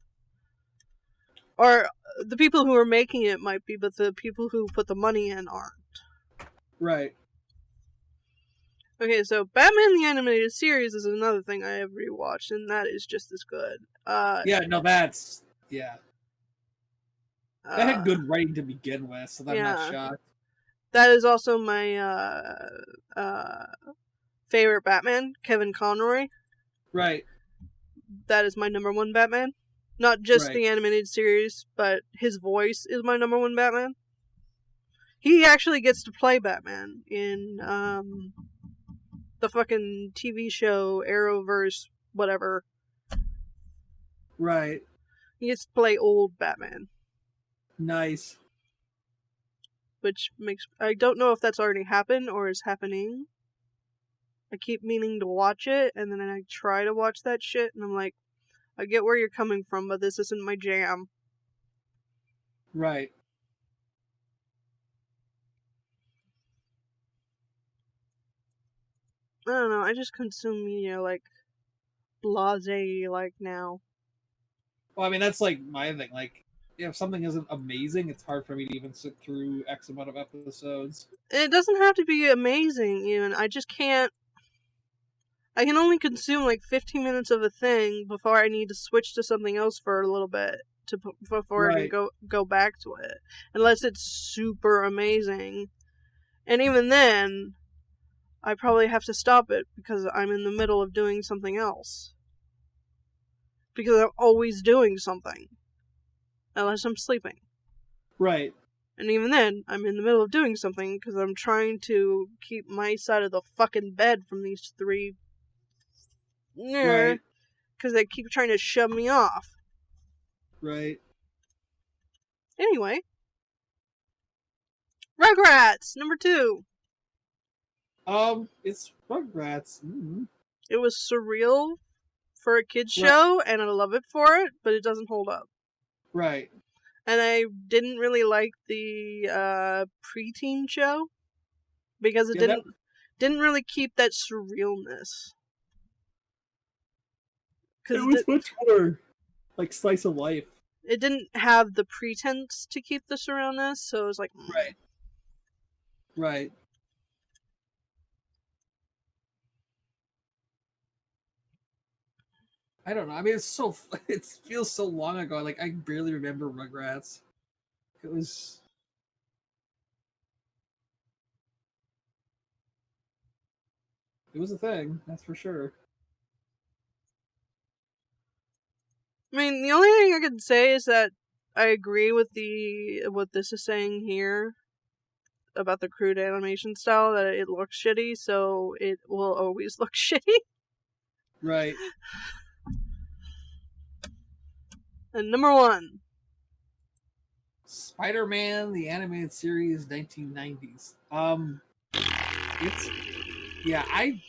Or the people who are making it might be, but the people who put the money in aren't. Right. Okay, so Batman the Animated Series is another thing I have rewatched, and that is just as good. Yeah. No, that's That had uh, good writing to begin with, so I'm yeah. not shocked. That is also my favorite Batman, Kevin Conroy. Right. That is my number 1 Batman. Not just Right. the animated series, but his voice is my number 1 Batman. He actually gets to play Batman in the fucking TV show Arrowverse, whatever. Right. He gets to play old Batman, Nice. which makes I don't know if that's already happened or is happening. I keep meaning to watch it, and then I try to watch that shit, and I'm like, I get where you're coming from, but this isn't my jam. Right. I don't know, I just consume media like blasé like now. Well, I mean, that's like my thing. Like, if something isn't amazing, it's hard for me to even sit through X amount of episodes. It doesn't have to be amazing, even. I just can't. I can only consume like 15 minutes of a thing before I need to switch to something else for a little bit before I can go back to it, unless it's super amazing. And even then, I probably have to stop it because I'm in the middle of doing something else. Because I'm always doing something, unless I'm sleeping. Right. And even then, I'm in the middle of doing something because I'm trying to keep my side of the fucking bed from these three. Right. Because they keep trying to shove me off. Right. Anyway. Rugrats, number 2. It's Rugrats. Mm-hmm. It was surreal for a kid's show, and I love it for it, but it doesn't hold up. Right. And I didn't really like the preteen show because it didn't really keep that surrealness. It was much more like slice of life. It didn't have the pretense to keep the surrealness, so it was like... Right. Right. I don't know. I mean, it feels so long ago. Like, I barely remember Rugrats. It was a thing, that's for sure. I mean, the only thing I can say is that I agree with what this is saying here about the crude animation style, that it looks shitty, so it will always look shitty. Right. And number 1. Spider-Man, the animated series, 1990s. I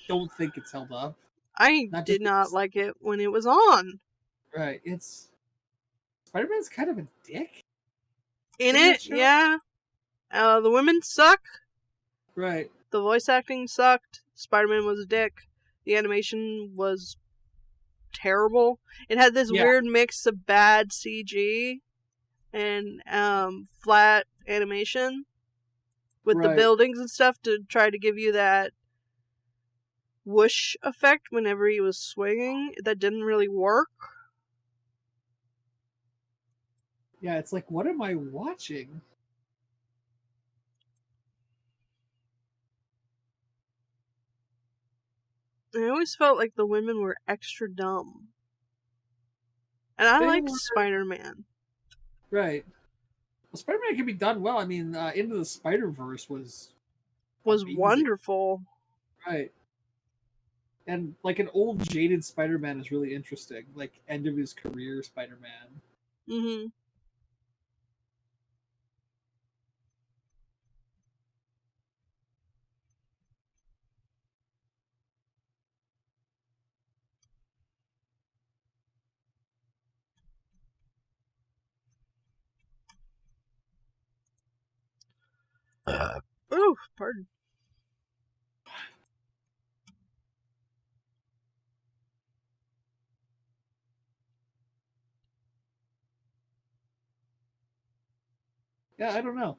don't think it's held up. I did not like it when it was on. Right, Spider-Man's kind of a dick. In it, yeah. The women suck. Right. The voice acting sucked. Spider-Man was a dick. The animation was terrible. It had this weird mix of bad CG and flat animation with the buildings and stuff to try to give you that whoosh effect whenever he was swinging. That didn't really work. Yeah, it's like, what am I watching? I always felt like the women were extra dumb. And I liked Spider-Man. Right. Well, Spider-Man can be done well. I mean, Into the Spider-Verse was amazing. Wonderful. Right. And, like, an old, jaded Spider-Man is really interesting. Like, end of his career Spider-Man. Mm-hmm. Oh, pardon. Yeah, I don't know.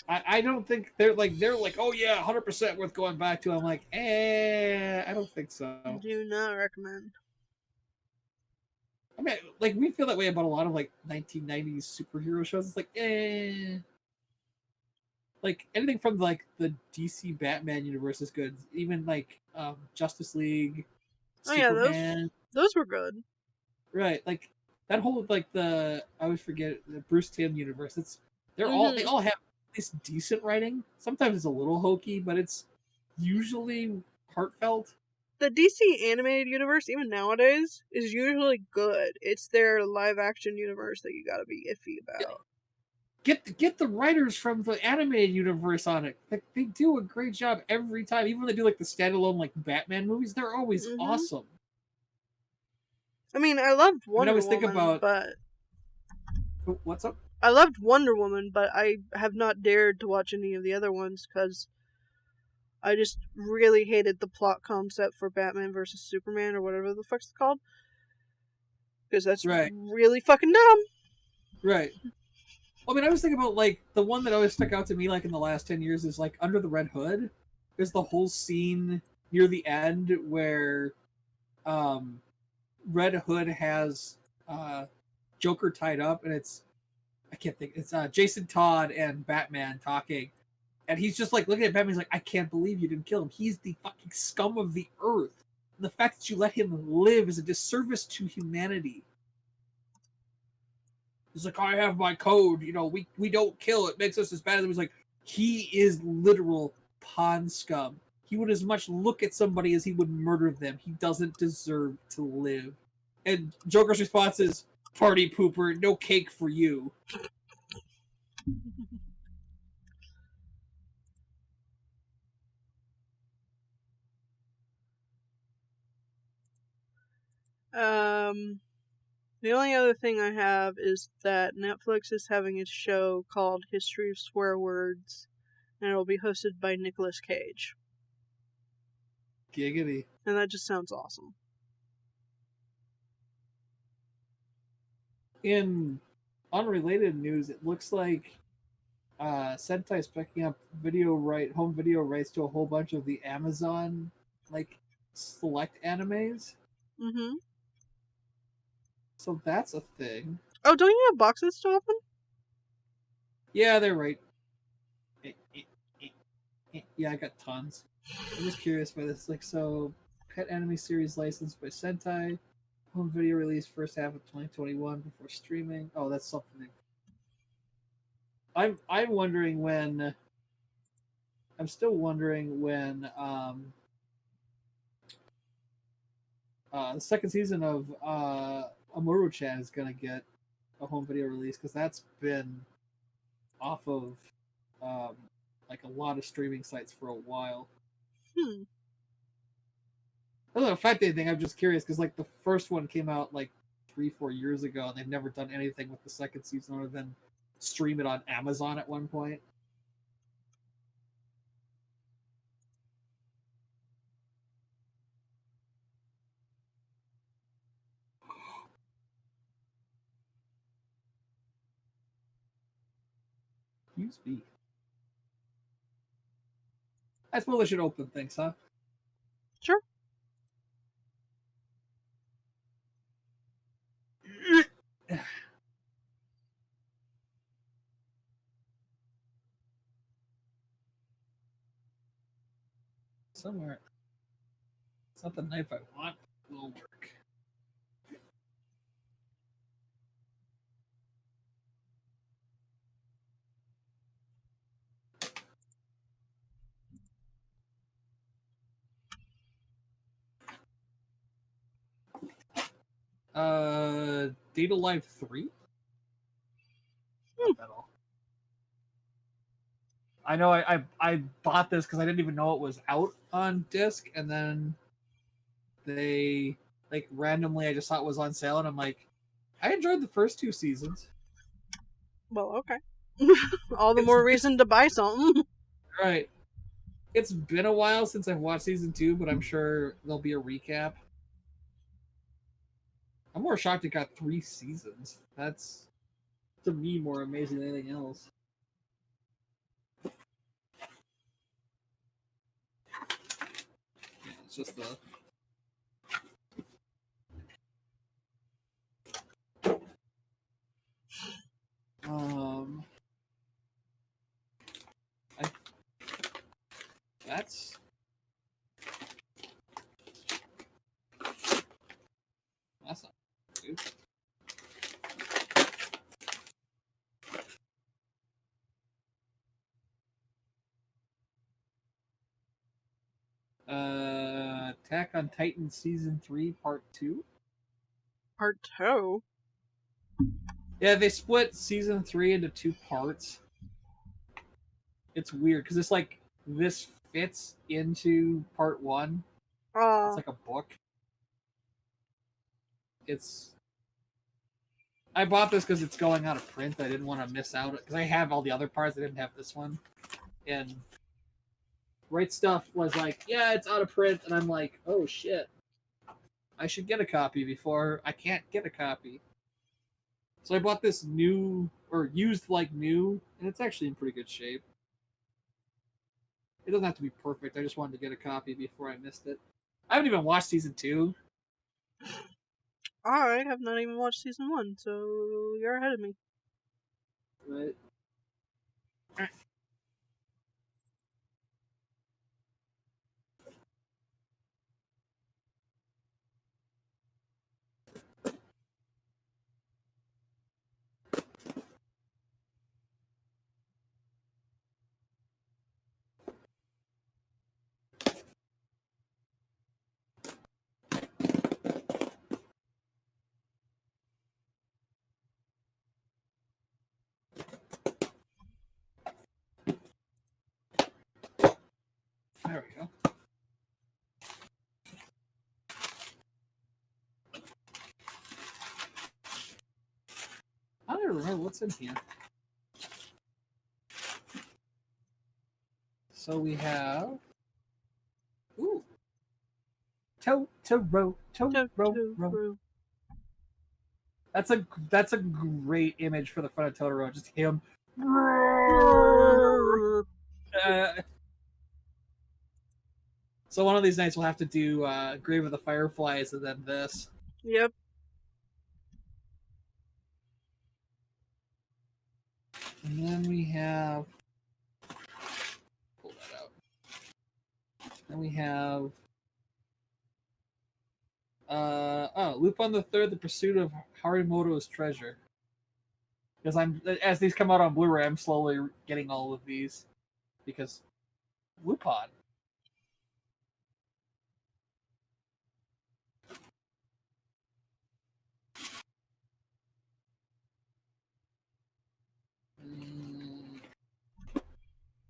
I don't think they're like, oh yeah, 100% worth going back to. I'm like, I don't think so. Do not recommend. I mean, like, we feel that way about a lot of like 1990s superhero shows. It's like, like anything from like the DC Batman universe is good. Even like Justice League, Superman. Yeah, those were good. Right, like that whole like I always forget the Bruce Timm universe. They all have at least decent writing. Sometimes it's a little hokey, but it's usually heartfelt. the DC animated universe, even nowadays, is usually good. It's their live action universe that you gotta be iffy about. Get the writers from the animated universe on it. Like, they do a great job every time. Even when they do like the standalone like Batman movies, they're always Mhm. awesome. I mean, I loved Wonder always think Woman, about- but What's up? I loved Wonder Woman, but I have not dared to watch any of the other ones because I just really hated the plot concept for Batman versus Superman or whatever the fuck's it called. Because that's Right. really fucking dumb. Right. I mean, I was thinking about like the one that always stuck out to me like in the last 10 years is like Under the Red Hood. There's the whole scene near the end where Red Hood has Joker tied up, and it's Jason Todd and Batman talking, and he's just like looking at Batman. He's like, "I can't believe you didn't kill him. He's the fucking scum of the earth. And the fact that you let him live is a disservice to humanity." He's like, "I have my code. You know, we don't kill. It makes us as bad as." He's like, he is literal pond scum. He would as much look at somebody as he would murder them. He doesn't deserve to live. And Joker's response is, "Party pooper, no cake for you." The only other thing I have is that Netflix is having a show called History of Swear Words, and it will be hosted by Nicolas Cage. Giggity. And that just sounds awesome. In unrelated news, it looks like Sentai's picking up home video rights to a whole bunch of the Amazon like select animes. Mm-hmm. So that's a thing. Oh, don't you have boxes to open? Yeah, they're right. Yeah, I got tons. I'm just curious by this. Like, so, pet anime series licensed by Sentai. Home video release first half of 2021 before streaming. Oh, that's something. I'm wondering when. I'm still wondering when the second season of Amuro-chan is gonna get a home video release, because that's been off of like a lot of streaming sites for a while. It doesn't affect anything. I'm just curious because like the first one came out like 3-4 years ago, and they've never done anything with the second season other than stream it on Amazon at one point. Use me. I suppose I should open things, huh? Sure. Somewhere. It's not the knife I want. It will work. Data Live 3? Not at all. I know I bought this because I didn't even know it was out on disc, and then they like randomly I just saw it was on sale, and I'm like, I enjoyed the first 2 seasons. Well, okay. All the more reason to buy something. Right. It's been a while since I've watched season 2, but I'm sure there'll be a recap. I'm more shocked it got 3 seasons. That's, to me, more amazing than anything else. Yeah, it's just the... That's... That's not good. Attack on Titan Season 3, Part 2. Part 2? Yeah, they split Season 3 into 2 parts. It's weird, because it's like, this fits into Part 1. It's like a book. I bought this because it's going out of print. I didn't want to miss out, because I have all the other parts. I didn't have this one. And Right Stuff was like, yeah, it's out of print. And I'm like, oh shit. I should get a copy before I can't get a copy. So I bought this new, or used like new, and it's actually in pretty good shape. It doesn't have to be perfect. I just wanted to get a copy before I missed it. I haven't even watched Season 2. I have not even watched Season 1, so you're ahead of me. Right. There we go. I don't remember what's in here. So we have... Ooh. Totoro. That's a great image for the front of Totoro. Just him. So one of these nights we'll have to do Grave of the Fireflies and then this. Yep. And then we have... Pull that out. Then we have... Lupin the Third, The Pursuit of Harimoto's Treasure. Because as these come out on Blu-ray, I'm slowly getting all of these. Because Lupin.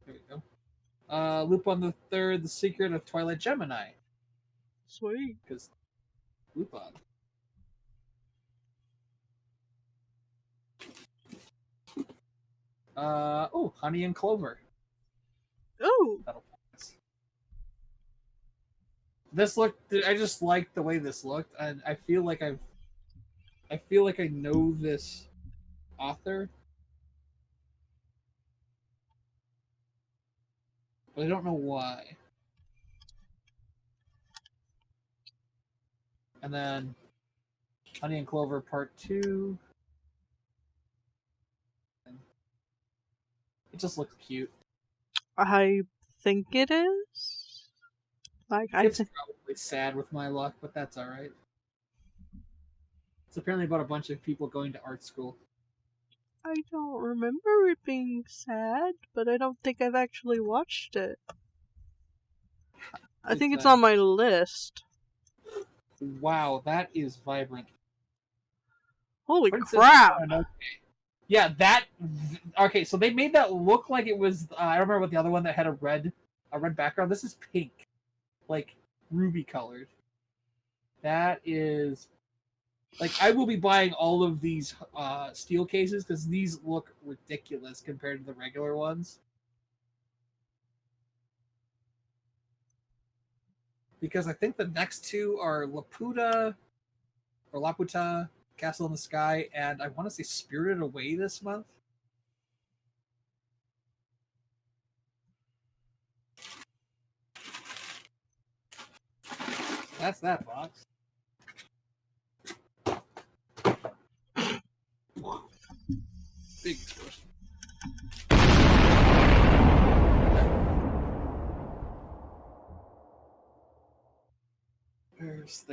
There we go. Lupin the Third, The Secret of Twilight Gemini. Sweet. Because Lupin. Honey and Clover. Oh. This looked. I just liked the way this looked, and I feel like I know this author, but I don't know why. And then Honey and Clover Part 2. It just looks cute. I think it is. It's probably sad with my luck, but that's alright. It's apparently about a bunch of people going to art school. I don't remember it being sad, but I don't think I've actually watched it. I think it's on my list. Wow, that is vibrant. Holy crap! Yeah, that. Okay, so they made that look like it was. I don't remember what the other one that had a red background. This is pink, like ruby colored. That is. Like, I will be buying all of these steel cases because these look ridiculous compared to the regular ones. Because I think the next two are Laputa, Castle in the Sky, and I want to say Spirited Away this month. That's that box. Big explosion. There it is.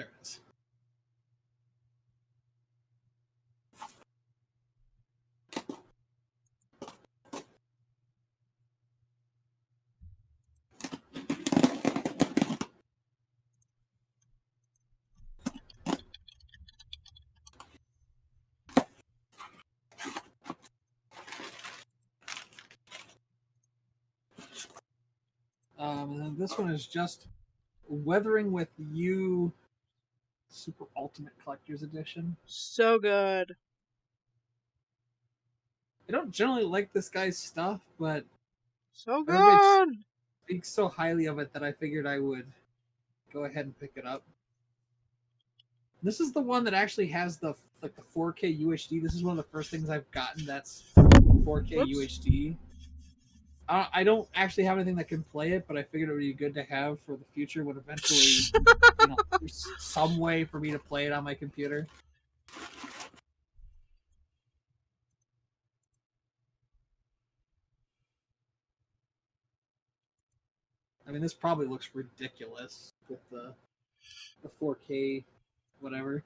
And then this one is just Weathering with You Super Ultimate Collector's Edition. So good. I don't generally like this guy's stuff, but So everybody good. speaks so highly of it that I figured I would go ahead and pick it up. This is the one that actually has the 4K UHD. This is one of the first things I've gotten that's 4K Whoops. UHD. I don't actually have anything that can play it, but I figured it would be good to have for the future when eventually there's some way for me to play it on my computer. I mean, this probably looks ridiculous with the 4K whatever.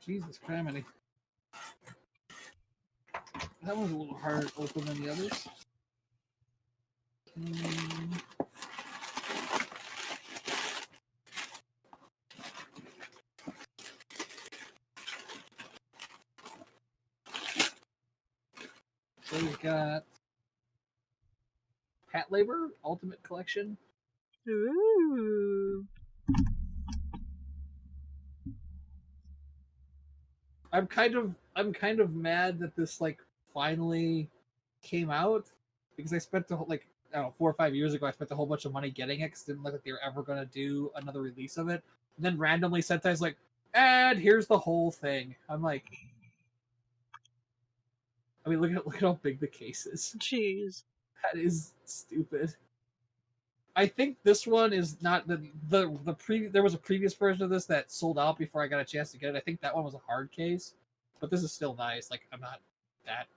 Jesus criminy. That one's a little harder to open than the others. So we've got Pat Labor Ultimate Collection. Ooh. I'm kind of mad that this finally came out because I spent I don't know, 4 or 5 years ago I spent a whole bunch of money getting it because it didn't look like they were ever going to do another release of it. And then randomly Sentai's like, and here's the whole thing. I'm like, I mean, look at how big the case is. Jeez. That is stupid. I think this one is not there was a previous version of this that sold out before I got a chance to get it. I think that one was a hard case, but this is still nice. Like, I'm not that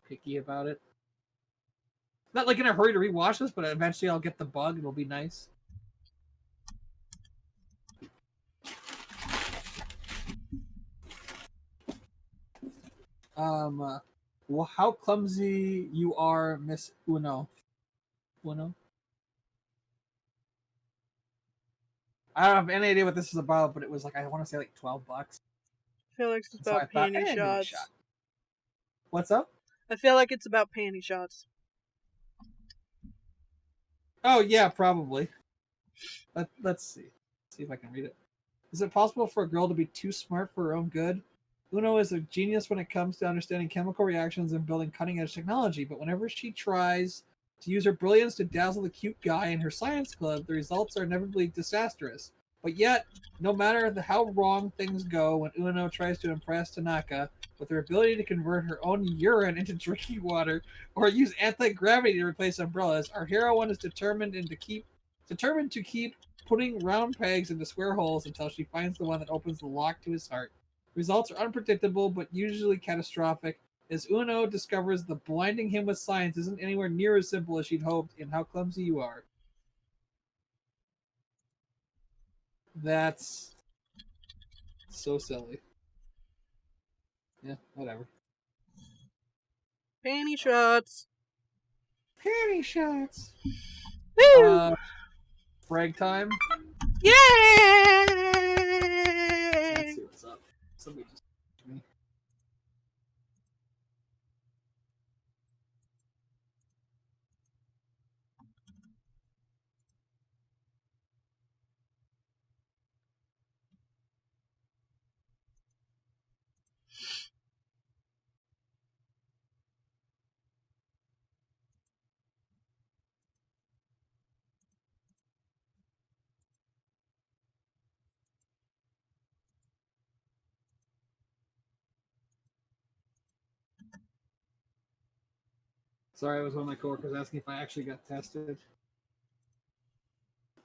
picky about it. Not in a hurry to rewatch this, but eventually I'll get the bug. It'll be nice. Well, how clumsy you are, Miss Uno. Uno? I don't have any idea what this is about, but it was I want to say $12. I feel like it's So I about thought, panty give it a shots. shot. What's up? I feel like it's about panty shots. Oh yeah, probably. Let's see. See if I can read it. Is it possible for a girl to be too smart for her own good? Uno is a genius when it comes to understanding chemical reactions and building cutting-edge technology, but whenever she tries to use her brilliance to dazzle the cute guy in her science club, the results are inevitably disastrous. But yet, no matter how wrong things go when Uno tries to impress Tanaka with her ability to convert her own urine into drinking water or use anti-gravity to replace umbrellas, our heroine is determined to keep putting round pegs into square holes until she finds the one that opens the lock to his heart. Results are unpredictable, but usually catastrophic, as Uno discovers that blinding him with science isn't anywhere near as simple as she'd hoped in How Clumsy You Are. That's so silly. Yeah, whatever. Panty shots. Panty shots. Woo! Frag time. Yay! Let's see what's up. Somebody just me. Sorry, I was one of my coworkers asking if I actually got tested.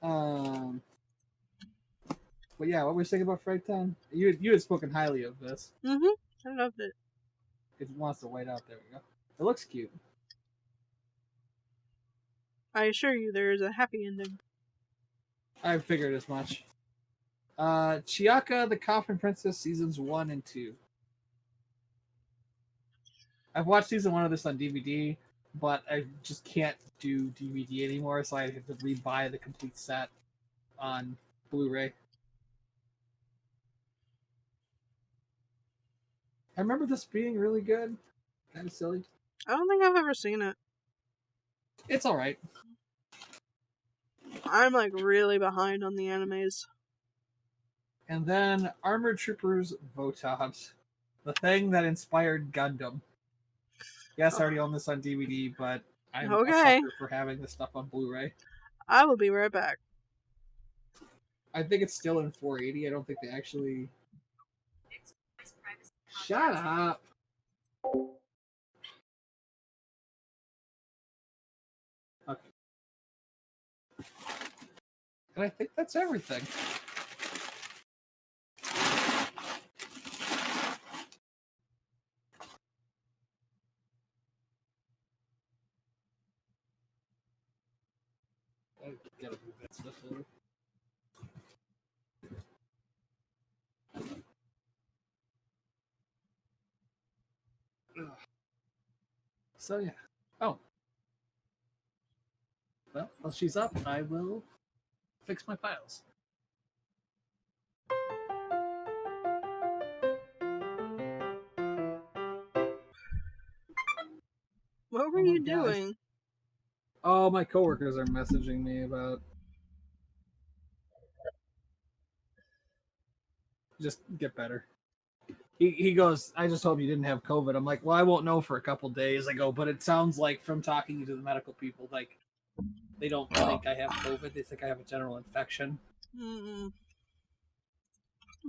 But yeah, what were you saying about Frighttown? You had spoken highly of this. I loved it. It wants to wait out. There we go. It looks cute. I assure you, there is a happy ending. I figured as much. Chiaka the Coffin Princess seasons 1 and 2. I've watched season 1 of this on DVD, but I just can't do DVD anymore, so I have to rebuy the complete set on Blu-ray. I remember this being really good. Kind of silly. I don't think I've ever seen it. It's alright. I'm like really behind on the animes. And then Armored Troopers Votods. The thing that inspired Gundam. Yes, I already own this on DVD, but I'm a Okay. sucker for having this stuff on Blu-ray. I will be right back. I think it's still in 480. I don't think they actually... Shut up! Okay. And I think that's everything. I gotta move that stuff over. Ugh. So yeah. Oh. Well, while she's up, I will fix my files. What were Oh my you gosh. doing? Oh, my coworkers are messaging me about just get better. He goes, I just hope you didn't have COVID. I'm like, well, I won't know for a couple days. I go, but it sounds like from talking to the medical people, like they don't think I have COVID. They think I have a general infection. I'm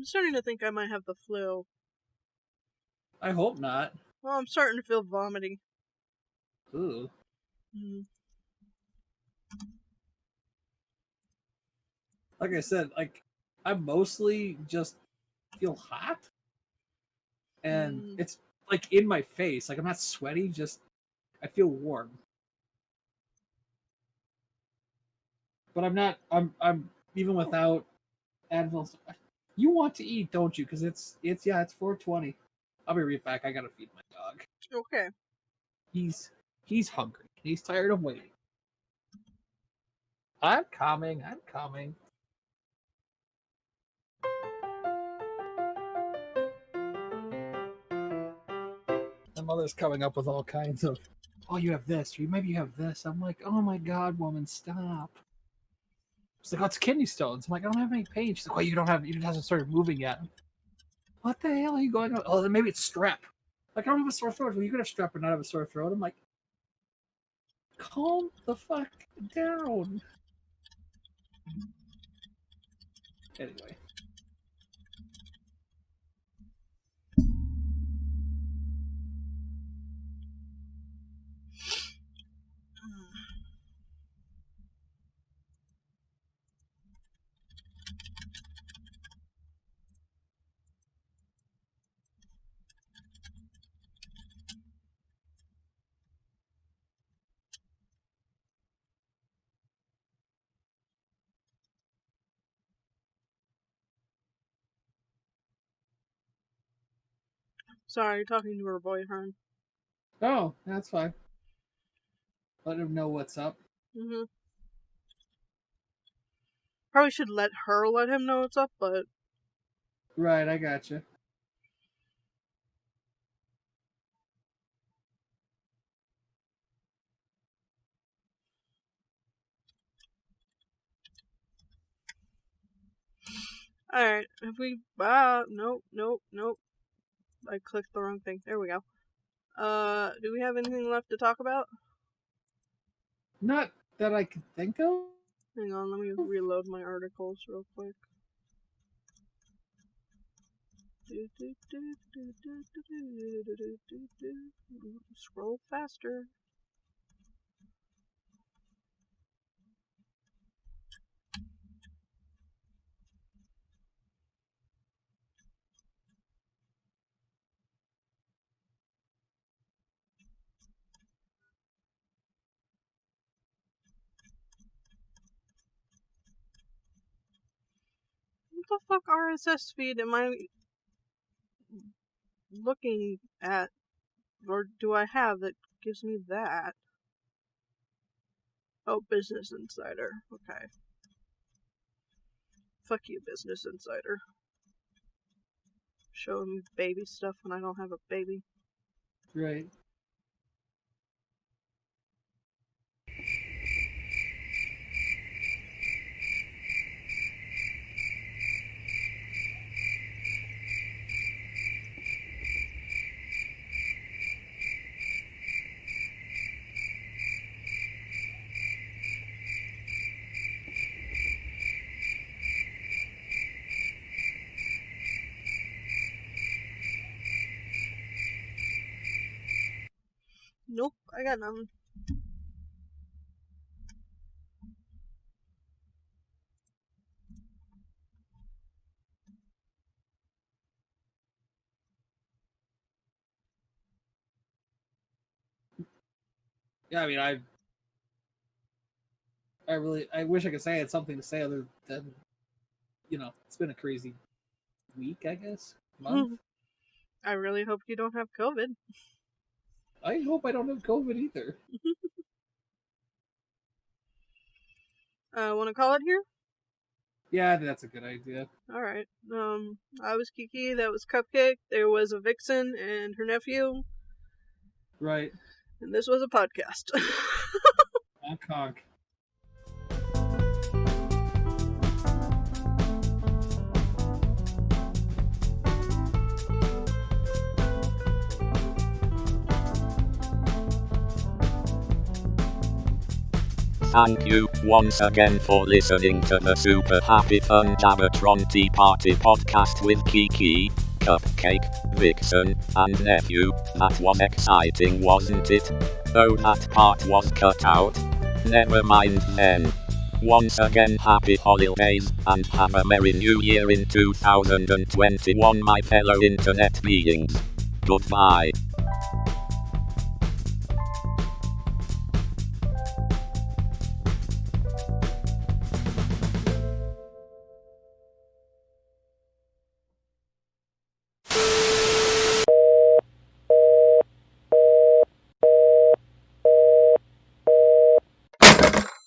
starting to think I might have the flu. I hope not. Well, I'm starting to feel vomity. Ooh. Like I said, like I mostly just feel hot. And it's like in my face. Like I'm not sweaty, just I feel warm. But I'm even without Advil. You want to eat, don't you? Because it's 4:20. I'll be right back. I gotta feed my dog. Okay. He's hungry. He's tired of waiting. I'm coming. My mother's coming up with all kinds of, oh, you have this, or maybe you have this. I'm like, oh my god, woman, stop. She's like, oh, it's kidney stones. I'm like, I don't have any pain. She's like, well, you hasn't started moving yet. What the hell are you going on? Oh, then maybe it's strep. Like, I don't have a sore throat. Well, you could have strep and not have a sore throat. I'm like, calm the fuck down. Anyway. Sorry, talking to her boyfriend. Oh, that's fine. Let him know what's up. Probably should let her let him know what's up, but... Right, I gotcha. Alright, if we... Nope. I clicked the wrong thing. There we go. Do we have anything left to talk about? Not that I can think of. Hang on, let me reload my articles real quick. Scroll faster. the fuck RSS feed am I looking at? Or do I have that gives me that? Oh, Business Insider. Okay. Fuck you, Business Insider. Showing me baby stuff when I don't have a baby. Right. Nope, I got nothing. Yeah, I mean, I wish I could say I had something to say other than, it's been a crazy week, I guess, month. I really hope you don't have COVID. I hope I don't have COVID either. Want to call it here? Yeah, I think that's a good idea. Alright. I was Kiki, that was Cupcake, there was a Vixen and her nephew, Right. and this was a podcast. Honk honk. Thank you once again for listening to the super happy fun Jabbertron Tea Party podcast with Kiki, Cupcake, Vixen, and Nephew. That was exciting, wasn't it? Though that part was cut out. Never mind then. Once again, happy holidays, and have a merry new year in 2021, my fellow internet beings. Goodbye.